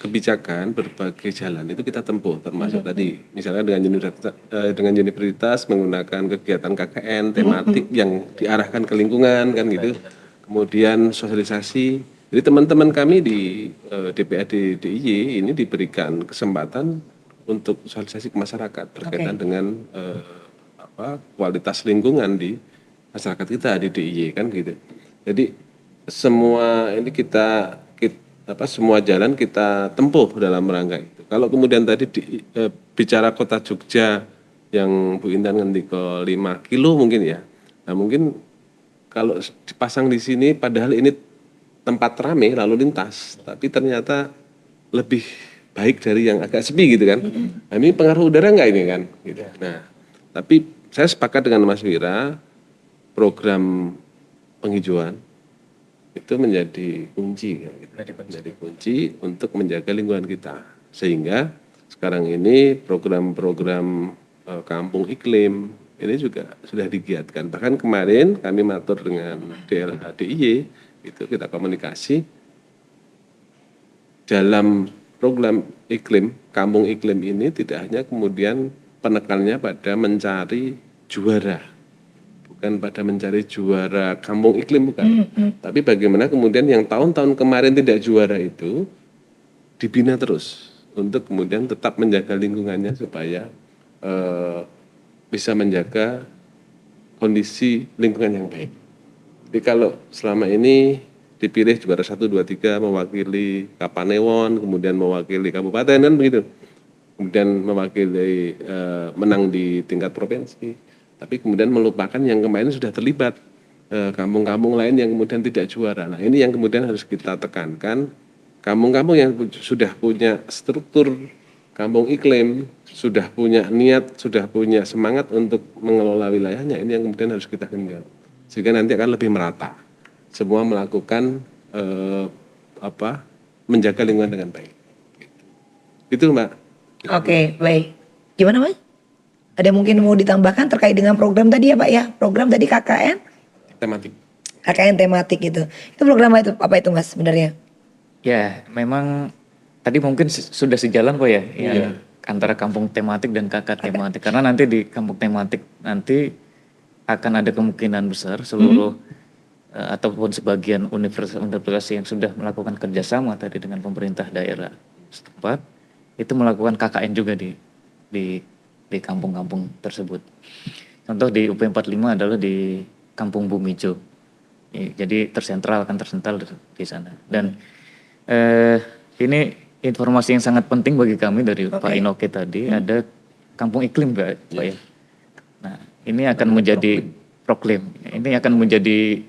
kebijakan, berbagai jalan itu kita tempuh, termasuk tadi misalnya dengan universitas menggunakan kegiatan KKN tematik yang diarahkan ke lingkungan kan gitu. Kemudian sosialisasi. Jadi teman-teman kami di DPAD DIY ini diberikan kesempatan untuk sosialisasi ke masyarakat berkaitan dengan kualitas lingkungan di masyarakat kita di DIY kan gitu. Jadi semua ini kita semua jalan kita tempuh dalam rangka itu. Kalau kemudian tadi bicara kota Jogja yang Bu Intan ngendika 5 kilo mungkin ya. Nah mungkin kalau dipasang di sini padahal ini tempat rame lalu lintas, tapi ternyata lebih baik dari yang agak sepi gitu kan. Nah, ini pengaruh udara nggak ini kan? Gitu. Nah, tapi saya sepakat dengan Mas Wira, program penghijauan itu menjadi kunci, kan, gitu. Menjadi kunci untuk menjaga lingkungan kita. Sehingga sekarang ini program-program kampung iklim ini juga sudah digiatkan. Bahkan kemarin kami matur dengan DLH DIY, itu kita komunikasi dalam program iklim, kampung iklim ini tidak hanya kemudian penekannya pada mencari juara, bukan pada mencari juara kampung iklim, bukan. Tapi bagaimana kemudian yang tahun-tahun kemarin tidak juara itu dibina terus untuk kemudian tetap menjaga lingkungannya supaya bisa menjaga kondisi lingkungan yang baik. Jadi kalau selama ini dipilih juara 1, 2, 3 mewakili Kapanewon, kemudian mewakili kabupaten kan begitu. Kemudian mewakili menang di tingkat provinsi. Tapi kemudian melupakan yang kemarin sudah terlibat kampung-kampung lain yang kemudian tidak juara. Nah, ini yang kemudian harus kita tekankan. Kampung-kampung yang sudah punya struktur kampung iklim, sudah punya niat, sudah punya semangat untuk mengelola wilayahnya, ini yang kemudian harus kita genjot. Sehingga nanti akan lebih merata. Semua melakukan menjaga lingkungan dengan baik. Itu Mbak. Oke, baik. Gimana Mas? Ada mungkin mau ditambahkan terkait dengan program tadi ya Pak ya? Program tadi KKN? Tematik. KKN tematik itu. Itu program apa itu Mas sebenarnya? Ya, memang tadi mungkin sudah sejalan Pak ya, yang antara kampung tematik dan KK tematik. Karena nanti di kampung tematik nanti akan ada kemungkinan besar seluruh ataupun sebagian universitas yang sudah melakukan kerjasama tadi dengan pemerintah daerah setempat itu melakukan KKN juga di kampung-kampung tersebut. Contoh di UP 45 adalah di Kampung Bumijo. Jadi tersental di sana. Dan ini informasi yang sangat penting bagi kami dari Pak Inoke tadi, ada kampung iklim Pak ya. Nah, ini akan menjadi proklim. Ini akan menjadi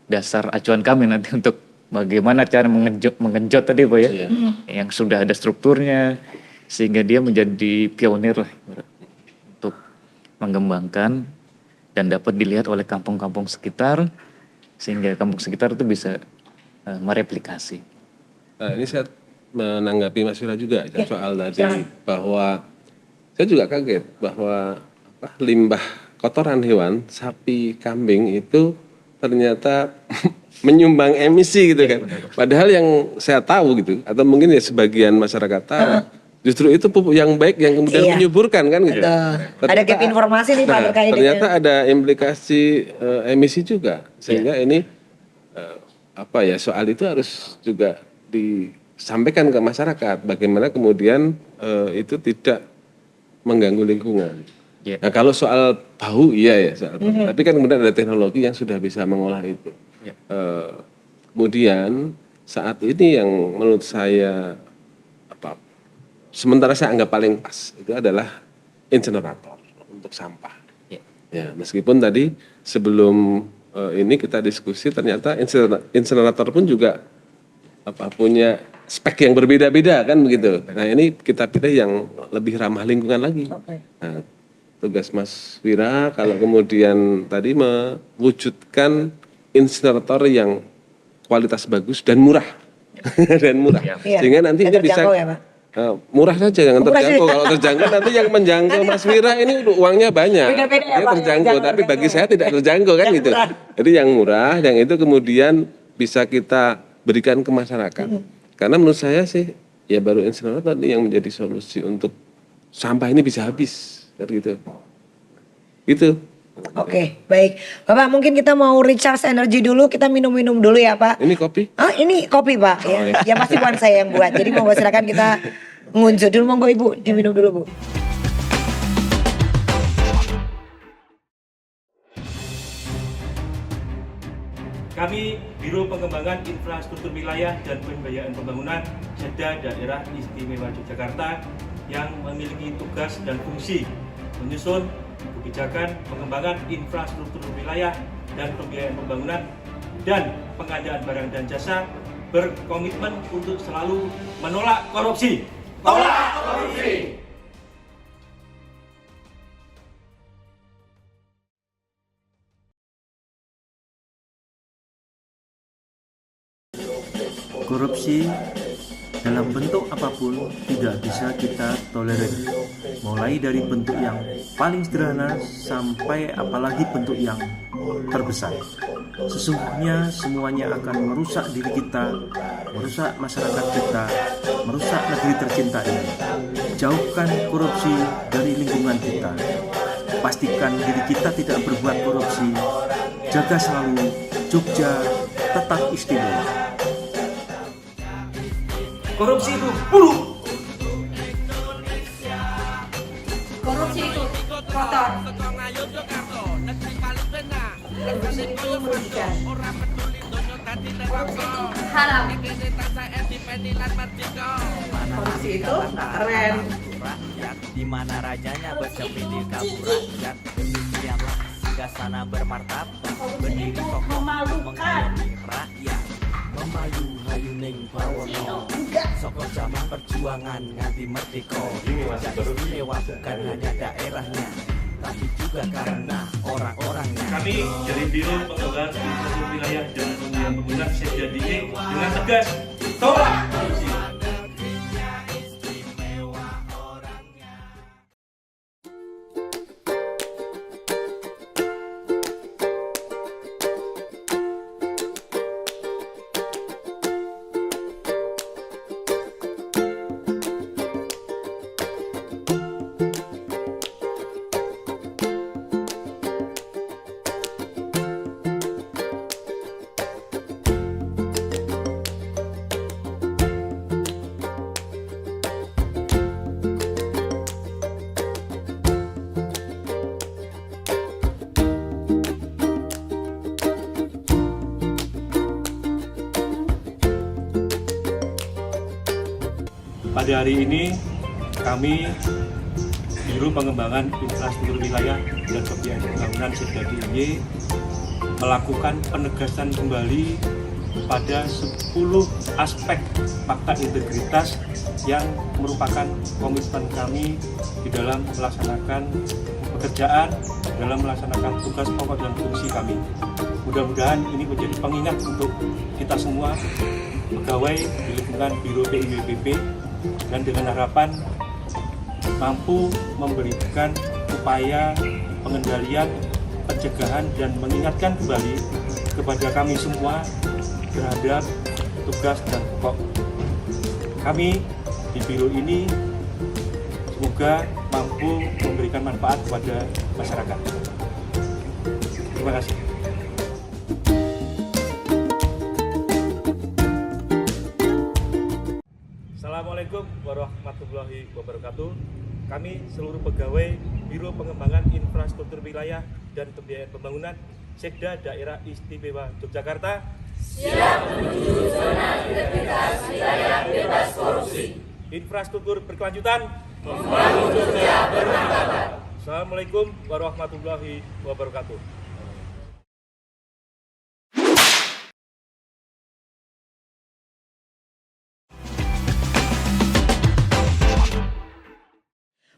dasar acuan kami nanti untuk bagaimana cara mengenjot tadi Pak ya, yang sudah ada strukturnya sehingga dia menjadi pionir lah untuk mengembangkan dan dapat dilihat oleh kampung-kampung sekitar sehingga kampung sekitar itu bisa mereplikasi. Nah, ini saya menanggapi Mas Wira juga soal tadi bahwa saya juga kaget bahwa limbah kotoran hewan sapi kambing itu ternyata menyumbang emisi gitu kan. Padahal yang saya tahu gitu atau mungkin ya sebagian masyarakat tahu justru itu pupuk yang baik yang kemudian menyuburkan kan gitu. Ada gap informasi nih Pak terkait ternyata ada implikasi emisi juga sehingga ini soal itu harus juga disampaikan ke masyarakat bagaimana kemudian itu tidak mengganggu lingkungan. Nah kalau soal bau iya ya soal bau. Tapi kan kemudian ada teknologi yang sudah bisa mengolah itu. Kemudian saat ini yang menurut saya sementara saya anggap paling pas itu adalah insinerator untuk sampah. Ya meskipun tadi sebelum ini kita diskusi ternyata insinerator pun juga punya spek yang berbeda-beda kan begitu. Nah ini kita pilih yang lebih ramah lingkungan lagi. Nah, tugas Mas Wira kalau kemudian tadi mewujudkan insinerator yang kualitas bagus dan murah. Sehingga nanti ini bisa ya, Pak? Murah saja jangan terjangkau. Kalau terjangkau nanti yang menjangkau Mas Wira ini uangnya banyak. Beda-beda ya, dia Pak, terjangkau tapi bagi saya tidak terjangkau kan gitu. Jadi yang murah yang itu kemudian bisa kita berikan ke masyarakat. Karena menurut saya sih ya baru insinerator ini yang menjadi solusi untuk sampah ini bisa habis gitu. Itu. Oke, baik. Bapak mungkin kita mau recharge energi dulu, kita minum-minum dulu ya Pak. Ini kopi? Ini kopi Pak. Ya pasti bukan saya yang buat. Jadi monggo silakan kita ngunjung dulu, monggo Ibu diminum dulu Bu. Kami Biro Pengembangan Infrastruktur Wilayah dan Pembiayaan Pembangunan Seda Daerah Istimewa Yogyakarta yang memiliki tugas dan fungsi menyusun kebijakan pengembangan infrastruktur wilayah dan pembiayaan pembangunan dan pengadaan barang dan jasa berkomitmen untuk selalu menolak korupsi. Tolak korupsi! Korupsi dalam bentuk apapun tidak bisa kita tolerir, mulai dari bentuk yang paling sederhana sampai apalagi bentuk yang terbesar. Sesungguhnya semuanya akan merusak diri kita, merusak masyarakat kita, merusak negeri tercinta ini. Jauhkan korupsi dari lingkungan kita. Pastikan diri kita tidak berbuat korupsi. Jaga selalu Jogja tetap istimewa. Korupsi itu buruk. Korupsi itu kotor. Korupsi itu merugikan. Korupsi itu haram. Korupsi itu keren. Di mana rajanya berkepilih kabur rakyat, demikianlah hingga sana bermartabat, berdiri kokoh mengayomi rakyat. Memayu hayuning bawono, soko zaman perjuangan nganti merdeka. Istimewa bukan hanya daerahnya, tapi juga karena orang-orangnya. Kami dari Biro Pengembangan Infrastruktur Wilayah dan Pembiayaan Pembangunan Seda DIY dengan tegas tolak korupsi. Pada hari ini kami Biro Pengembangan Infrastruktur Wilayah dan Pembiayaan Pembangunan Seda DIY melakukan penegasan kembali pada 10 aspek fakta integritas yang merupakan komitmen kami di dalam melaksanakan pekerjaan, dalam melaksanakan tugas pokok dan fungsi kami. Mudah-mudahan ini menjadi pengingat untuk kita semua pegawai di lingkungan Biro PIWPP, dan dengan harapan mampu memberikan upaya pengendalian, pencegahan, dan mengingatkan kembali kepada kami semua terhadap tugas dan pokok kami di biro ini. Semoga mampu memberikan manfaat kepada masyarakat. Terima kasih. Assalamualaikum warahmatullahi wabarakatuh. Kami seluruh pegawai Biro Pengembangan Infrastruktur Wilayah dan Pembiayaan Pembangunan Seda Daerah Istimewa Yogyakarta siap menuju zona integritas wilayah bebas korupsi. Infrastruktur berkelanjutan, membangun Jogja bermartabat. Assalamualaikum warahmatullahi wabarakatuh.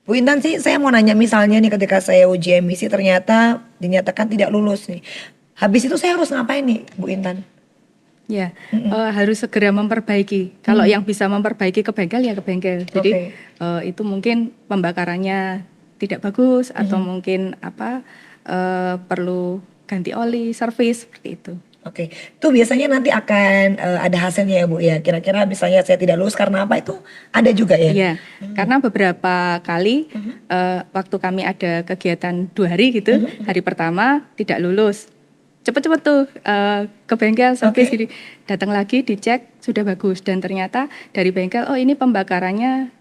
Bu Intan sih, saya mau nanya misalnya nih ketika saya uji emisi ternyata dinyatakan tidak lulus nih. Habis itu saya harus ngapain nih Bu Intan? Ya, harus segera memperbaiki. Kalau yang bisa memperbaiki ke bengkel ya ke bengkel. Jadi itu mungkin pembakarannya tidak bagus atau mungkin perlu ganti oli, servis seperti itu. Oke, itu biasanya nanti akan ada hasilnya ya Bu ya. Kira-kira misalnya saya tidak lulus karena apa itu ada juga ya? Iya, karena beberapa kali waktu kami ada kegiatan 2 hari gitu, hari pertama tidak lulus. Cepet-cepet tuh ke bengkel servis gitu. Datang lagi dicek sudah bagus dan ternyata dari bengkel oh ini pembakarannya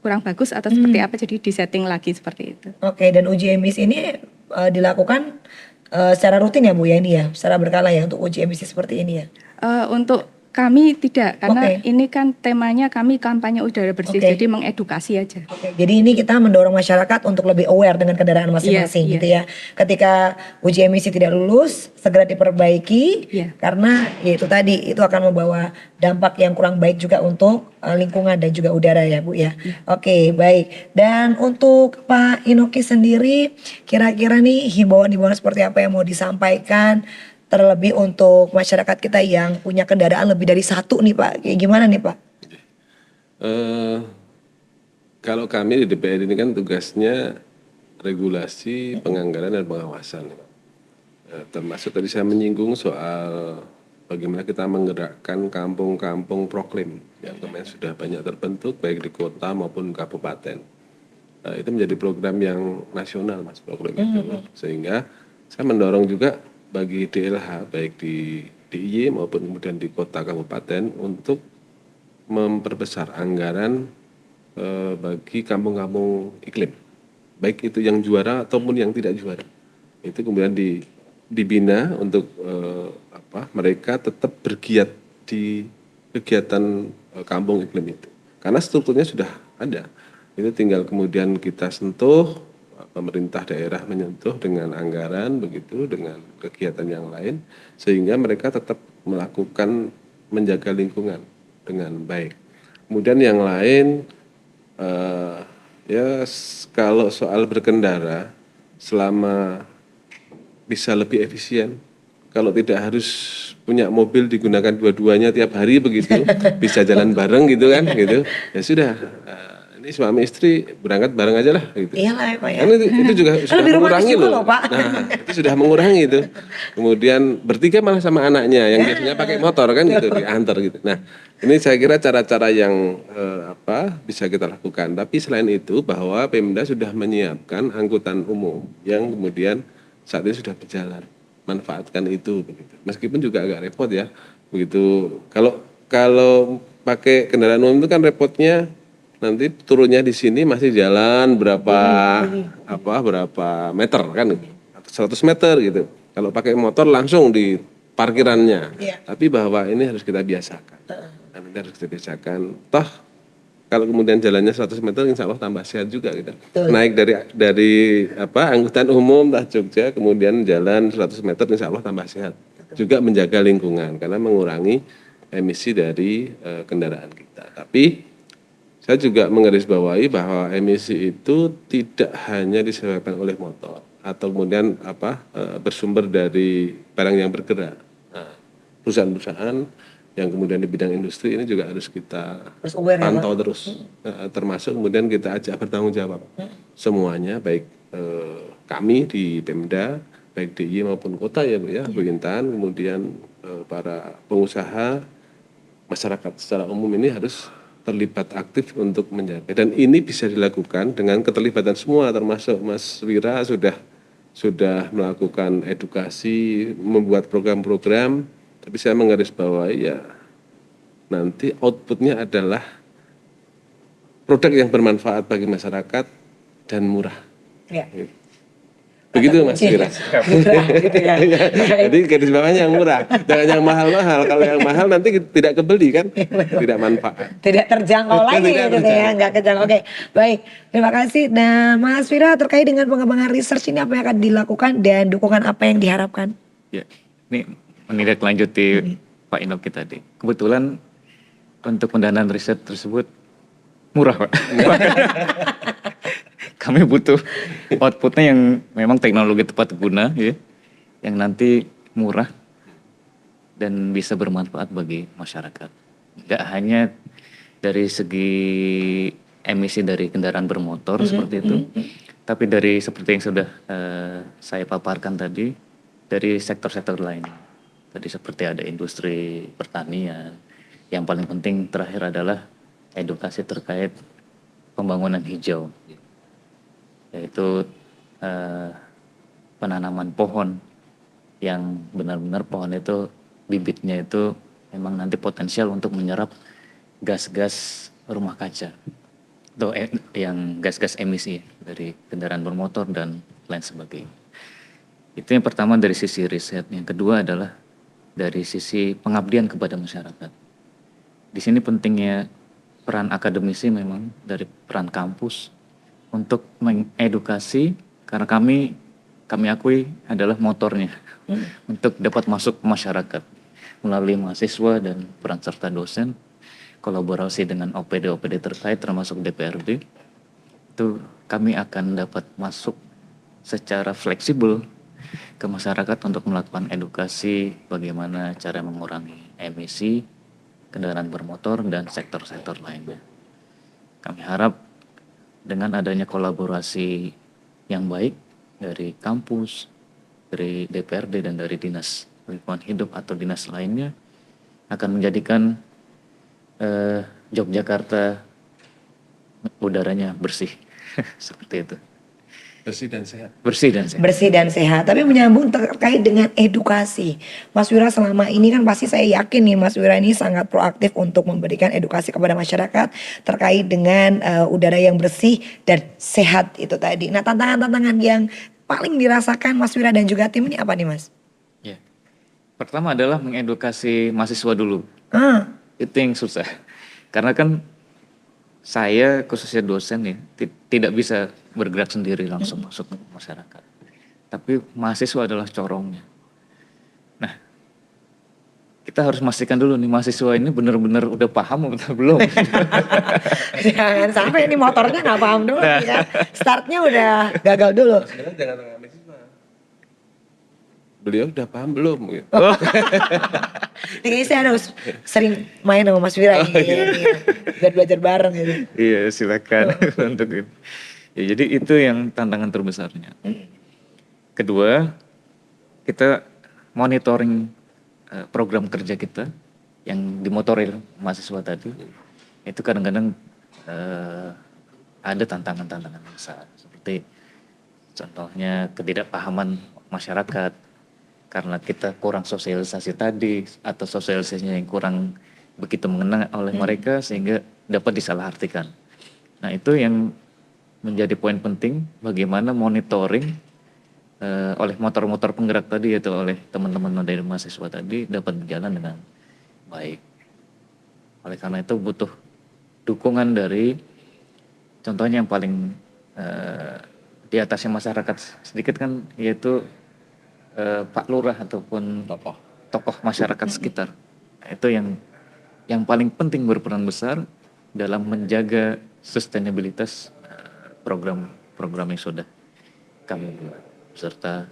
kurang bagus atau seperti apa, jadi disetting lagi seperti itu. Oke, dan uji emisi ini dilakukan secara rutin ya Bu ya ini ya, secara berkala ya untuk uji emisi seperti ini ya. Untuk kami tidak, karena Oke. ini kan temanya kami kampanye udara bersih, Oke. jadi mengedukasi aja. Oke, jadi ini kita mendorong masyarakat untuk lebih aware dengan kendaraan masing-masing Iya, gitu ya. Ketika uji emisi tidak lulus, segera diperbaiki Iya. karena ya itu tadi itu akan membawa dampak yang kurang baik juga untuk lingkungan dan juga udara ya Bu ya. Oke, baik. Dan untuk Pak Inoki sendiri, kira-kira nih himbauan-himbauan seperti apa yang mau disampaikan terlebih untuk masyarakat kita yang punya kendaraan lebih dari satu nih Pak? Kayak gimana nih Pak? Kalau kami di DPR ini kan tugasnya regulasi, penganggaran dan pengawasan. Termasuk tadi saya menyinggung soal bagaimana kita menggerakkan kampung-kampung proklim yang kemarin sudah banyak terbentuk baik di kota maupun kabupaten. Itu menjadi program yang nasional Mas proklim itu. Sehingga saya mendorong juga bagi DLH baik di DIY maupun kemudian di kota kabupaten untuk memperbesar anggaran bagi kampung-kampung iklim, baik itu yang juara ataupun yang tidak juara. Itu kemudian dibina untuk mereka tetap bergiat di kegiatan kampung iklim itu. Karena strukturnya sudah ada. Itu tinggal kemudian kita sentuh, pemerintah daerah menyentuh dengan anggaran begitu, dengan kegiatan yang lain, sehingga mereka tetap melakukan menjaga lingkungan dengan baik. Kemudian yang lain kalau soal berkendara selama bisa lebih efisien, kalau tidak harus punya mobil digunakan dua-duanya tiap hari begitu, bisa jalan bareng gitu kan gitu, ya sudah, ini suami istri berangkat bareng aja lah gitu. Iyalah ya Pak ya. Karena itu juga sudah lebih romantis mengurangi juga loh. loh, Pak. Nah, itu sudah mengurangi itu. Kemudian bertiga malah sama anaknya yang biasanya pakai motor kan gitu diantar gitu. Nah, ini saya kira cara-cara yang bisa kita lakukan. Tapi selain itu bahwa Pemda sudah menyiapkan angkutan umum yang kemudian saat ini sudah berjalan. Manfaatkan itu begitu. Meskipun juga agak repot ya. Begitu. Kalau pakai kendaraan umum itu kan repotnya nanti turunnya di sini masih jalan berapa meter kan, 100 meter gitu. Kalau pakai motor langsung di parkirannya. Iya. Tapi bahwa ini harus kita biasakan. Ini harus kita biasakan. Toh kalau kemudian jalannya 100 meter insya Allah tambah sehat juga kita. Betul. Naik dari angkutan umum entah Jogja kemudian jalan 100 meter insya Allah tambah sehat. Juga menjaga lingkungan karena mengurangi emisi dari kendaraan kita. Tapi saya juga menggarisbawahi bahwa emisi itu tidak hanya disebabkan oleh motor atau kemudian bersumber dari barang yang bergerak. Nah, perusahaan-perusahaan yang kemudian di bidang industri ini juga harus kita aware ya, pantau terus, termasuk kemudian kita ajak bertanggung jawab semuanya, baik kami di Pemda, baik DIY maupun kota ya Bu ya, Bu Intan, kemudian para pengusaha, masyarakat secara umum ini harus terlibat aktif untuk menjaga, dan ini bisa dilakukan dengan keterlibatan semua termasuk Mas Wira sudah melakukan edukasi, membuat program-program, tapi saya menggarisbawahi ya nanti outputnya adalah produk yang bermanfaat bagi masyarakat dan murah. Ya. Begitu Mas Wira. Murah gitu ya. Jadi garis bawahnya yang murah, jangan yang mahal-mahal. Kalau yang mahal nanti tidak kebeli kan, tidak manfaat. Tidak terjangkau lagi Tidak gitu ya, terjangkau. nggak kejangkau. Oke, baik. Terima kasih. Nah, Mas Vira terkait dengan pengembangan research ini apa yang akan dilakukan dan dukungan apa yang diharapkan? Ya, ini menindaklanjuti Pak Inoki tadi. Kebetulan untuk pendanaan riset tersebut murah, Pak. Kami butuh outputnya yang memang teknologi tepat guna, ya, yang nanti murah dan bisa bermanfaat bagi masyarakat. Tidak hanya dari segi emisi dari kendaraan bermotor seperti itu, tapi dari seperti yang sudah saya paparkan tadi, dari sektor-sektor lain. Tadi seperti ada industri pertanian. Yang paling penting terakhir adalah edukasi terkait pembangunan hijau, yaitu penanaman pohon yang benar-benar pohon itu bibitnya itu memang nanti potensial untuk menyerap gas-gas rumah kaca atau yang gas-gas emisi dari kendaraan bermotor dan lain sebagainya. Itu yang pertama dari sisi riset. Yang kedua adalah dari sisi pengabdian kepada masyarakat. Di sini pentingnya peran akademisi memang dari peran kampus untuk mengedukasi, karena kami akui adalah motornya untuk dapat masuk ke masyarakat melalui mahasiswa dan peran serta dosen, kolaborasi dengan OPD-OPD terkait termasuk DPRD. Itu kami akan dapat masuk secara fleksibel ke masyarakat untuk melakukan edukasi bagaimana cara mengurangi emisi kendaraan bermotor dan sektor-sektor lainnya. Kami harap dengan adanya kolaborasi yang baik dari kampus, dari DPRD dan dari Dinas Lingkungan Hidup atau dinas lainnya akan menjadikan Yogyakarta udaranya bersih seperti itu. Bersih dan sehat. Bersih dan sehat. Bersih dan sehat. Tapi menyambung terkait dengan edukasi. Mas Wira selama ini kan pasti saya yakin nih Mas Wira ini sangat proaktif untuk memberikan edukasi kepada masyarakat terkait dengan udara yang bersih dan sehat itu tadi. Nah, tantangan-tantangan yang paling dirasakan Mas Wira dan juga tim ini apa nih Mas? Ya. Pertama adalah mengedukasi mahasiswa dulu. Itu yang susah. Karena kan saya khususnya dosen ya tidak bisa bergerak sendiri langsung masuk ke masyarakat. Tapi mahasiswa adalah corongnya. Nah, kita harus memastikan dulu nih mahasiswa ini benar-benar udah paham atau belum. Jangan sampai ini motornya nggak paham dulu ya. Startnya udah gagal dulu. Sekarang jangan mahasiswa. Beliau udah paham belum? Gitu. Ini saya harus sering main sama Mas Wira ini. Biar belajar bareng gitu. Iya, silakan untuk itu. Ya, jadi itu yang tantangan terbesarnya. Kedua, kita monitoring program kerja kita yang dimotoril mahasiswa tadi. Itu kadang-kadang ada tantangan-tantangan besar. Seperti contohnya ketidakpahaman masyarakat karena kita kurang sosialisasi tadi atau sosialisasinya yang kurang begitu mengena oleh mereka sehingga dapat disalahartikan. Nah, itu yang menjadi poin penting bagaimana monitoring oleh motor-motor penggerak tadi yaitu oleh teman-teman dari mahasiswa tadi dapat berjalan dengan baik. Oleh karena itu butuh dukungan dari contohnya yang paling di atasnya masyarakat sedikit kan yaitu Pak Lurah ataupun tokoh masyarakat sekitar. Itu yang paling penting berperan besar dalam menjaga sustainabilitas program yang sudah kami buat serta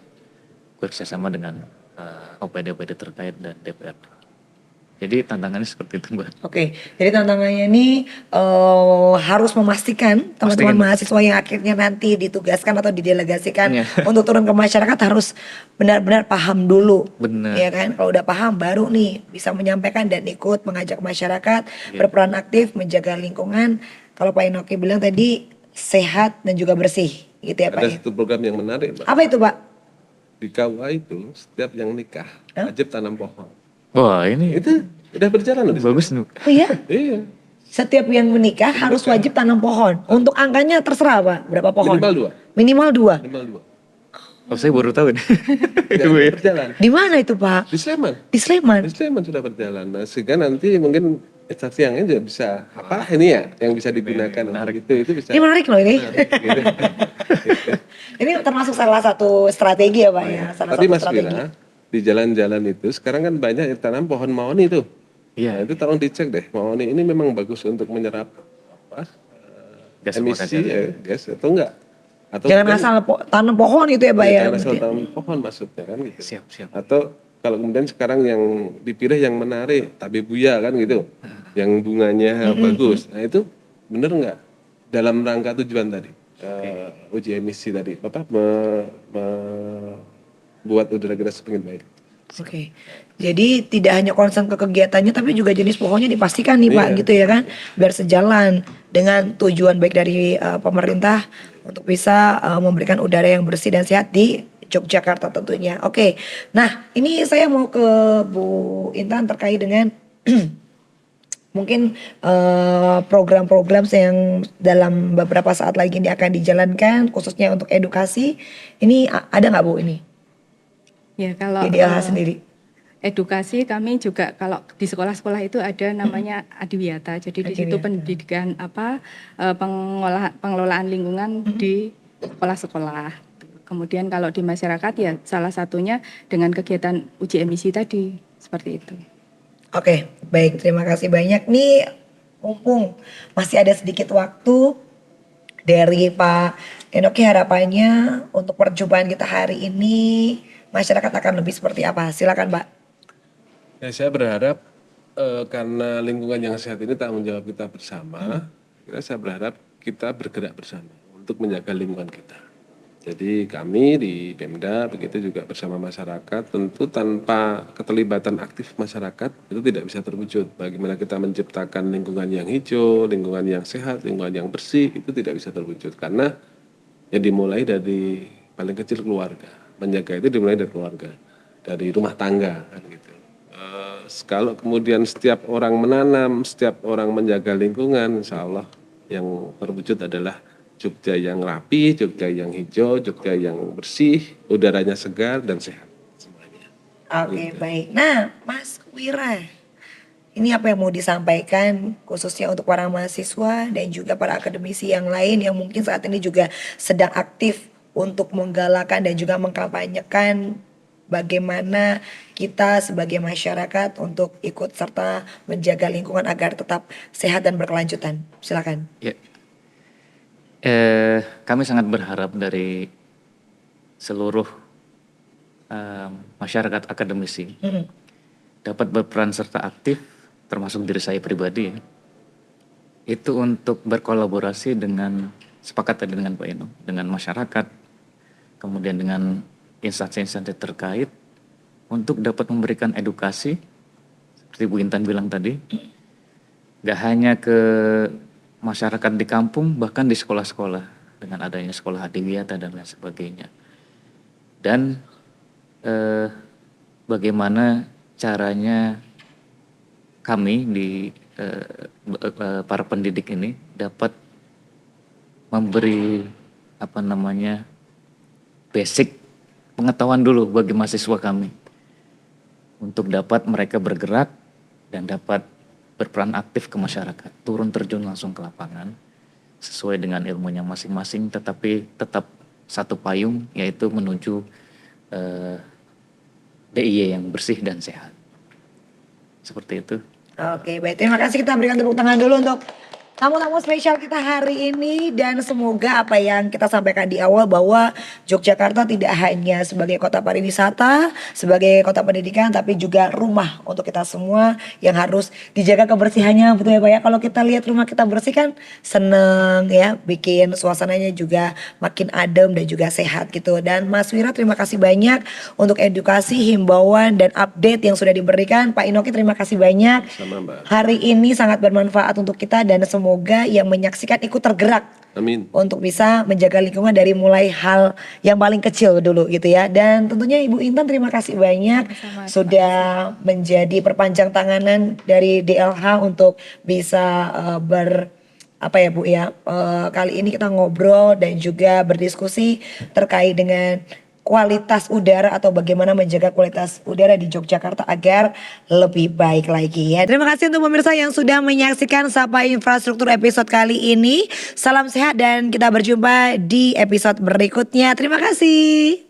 bekerjasama dengan OPD-OPD terkait dan DPRD. Jadi tantangannya seperti itu, Mbak. Oke, jadi tantangannya ini harus memastikan teman-teman mahasiswa yang akhirnya nanti ditugaskan atau didelegasikan untuk turun ke masyarakat harus benar-benar paham dulu. Benar. Ya kan, kalau udah paham baru nih bisa menyampaikan dan ikut mengajak masyarakat berperan aktif menjaga lingkungan. Kalau Pak Enoki bilang tadi sehat dan juga bersih, gitu ya Pak. Ada satu program yang menarik, Pak. Apa itu Pak? Di KUA itu setiap yang nikah wajib tanam pohon. Wah, ini Itu udah berjalan loh. bagus nih. Oh iya? Iya. Setiap yang menikah harus wajib tanam pohon. Untuk angkanya terserah Pak, berapa pohon? Minimal 2. Minimal 2. Minimal 2. Oh, saya baru tahu nih. Sudah berjalan. Di mana itu Pak? Di Sleman. Di Sleman. Di Sleman sudah berjalan. Nah, sehingga nanti mungkin instansi yang ini juga bisa apa ini ya yang bisa digunakan untuk itu bisa. Ini menarik loh ini. Gitu. Ini termasuk salah satu strategi ya Pak ya. Salah Tapi satu Mas strategi. Wira, di jalan-jalan itu sekarang kan banyak yang tanam pohon mahoni tuh. Iya. Nah, itu tolong dicek deh, mahoni ini memang bagus untuk menyerap apa, Gas emisi rumah gas atau enggak? Atau Jangan kemudian- asal tanam pohon itu ya Pak ya. Jangan asal tanam pohon maksudnya kan gitu. Siap. Atau kalau kemudian sekarang yang dipilih yang menarik, tabebuya kan gitu, yang bunganya bagus. Nah itu bener nggak dalam rangka tujuan tadi, uji emisi tadi, Bapak buat udara kita semakin baik. Oke. Jadi tidak hanya concern ke kegiatannya tapi juga jenis pohonnya dipastikan nih Pak Iya. gitu ya kan. Biar sejalan dengan tujuan baik dari pemerintah untuk bisa memberikan udara yang bersih dan sehat di Yogyakarta tentunya. Oke. Nah, ini saya mau ke Bu Intan terkait dengan mungkin program-program yang dalam beberapa saat lagi ini akan dijalankan khususnya untuk edukasi. Ini ada nggak Bu ini? Ya kalau di DLH sendiri? edukasi kami juga kalau di sekolah-sekolah itu ada namanya Adiwiyata. Jadi di situ Adiwiyata. pendidikan pengelolaan lingkungan di sekolah-sekolah. Kemudian kalau di masyarakat ya salah satunya dengan kegiatan uji emisi tadi seperti itu. Oke, baik, terima kasih banyak nih. Mumpung masih ada sedikit waktu dari Pak Enoki, harapannya untuk perjumpaan kita hari ini masyarakat akan lebih seperti apa? Silakan Pak. Ya, saya berharap karena lingkungan yang sehat ini tanggung jawab kita bersama, saya berharap kita bergerak bersama untuk menjaga lingkungan kita. Jadi kami di Pemda begitu juga bersama masyarakat, tentu tanpa keterlibatan aktif masyarakat itu tidak bisa terwujud. Bagaimana kita menciptakan lingkungan yang hijau, lingkungan yang sehat, lingkungan yang bersih, itu tidak bisa terwujud. Karena ya dimulai dari paling kecil keluarga. Menjaga itu dimulai dari keluarga, dari rumah tangga kan gitu. Kalau kemudian setiap orang menanam, setiap orang menjaga lingkungan, insya Allah yang terwujud adalah Jogja yang rapi, Jogja yang hijau, Jogja yang bersih, udaranya segar dan sehat semuanya. Oke, baik. Nah, Mas Wira, ini apa yang mau disampaikan khususnya untuk para mahasiswa dan juga para akademisi yang lain yang mungkin saat ini juga sedang aktif untuk menggalakkan dan juga mengkampanyekan bagaimana kita sebagai masyarakat untuk ikut serta menjaga lingkungan agar tetap sehat dan berkelanjutan. Silakan. Ya. Kami sangat berharap dari seluruh masyarakat akademisi dapat berperan serta aktif, termasuk diri saya pribadi ya, itu untuk berkolaborasi dengan sepakat tadi dengan Pak Eno, dengan masyarakat, kemudian dengan instansi-instansi terkait untuk dapat memberikan edukasi seperti Bu Intan bilang tadi, gak hanya ke masyarakat di kampung, bahkan di sekolah-sekolah dengan adanya sekolah Adiwiyata dan lain sebagainya. Dan bagaimana caranya kami di para pendidik ini dapat memberi basic pengetahuan dulu bagi mahasiswa kami untuk dapat mereka bergerak dan dapat berperan aktif ke masyarakat, turun terjun langsung ke lapangan sesuai dengan ilmunya masing-masing, tetapi tetap satu payung, yaitu menuju DIY yang bersih dan sehat. Seperti itu. Oke, baik. Terima kasih, kita berikan tepuk tangan dulu untuk tamu-tamu spesial kita hari ini, dan semoga apa yang kita sampaikan di awal bahwa Yogyakarta tidak hanya sebagai kota pariwisata, sebagai kota pendidikan, tapi juga rumah untuk kita semua yang harus dijaga kebersihannya, betul ya Pak ya. Kalau kita lihat rumah kita bersih kan seneng ya, bikin suasananya juga makin adem dan juga sehat gitu. Dan Mas Wira, terima kasih banyak untuk edukasi, himbauan dan update yang sudah diberikan. Pak Enoki, terima kasih banyak. Sama Mbak. Hari ini sangat bermanfaat untuk kita dan semoga yang menyaksikan ikut tergerak. Amin. Untuk bisa menjaga lingkungan dari mulai hal yang paling kecil dulu gitu ya. Dan tentunya Ibu Intan, terima kasih banyak sudah menjadi perpanjang tanganan dari DLH untuk bisa Bu ya, kali ini kita ngobrol dan juga berdiskusi terkait dengan kualitas udara atau bagaimana menjaga kualitas udara di Yogyakarta agar lebih baik lagi ya. Terima kasih untuk pemirsa yang sudah menyaksikan Sapa Infrastruktur episode kali ini. Salam sehat dan kita berjumpa di episode berikutnya. Terima kasih.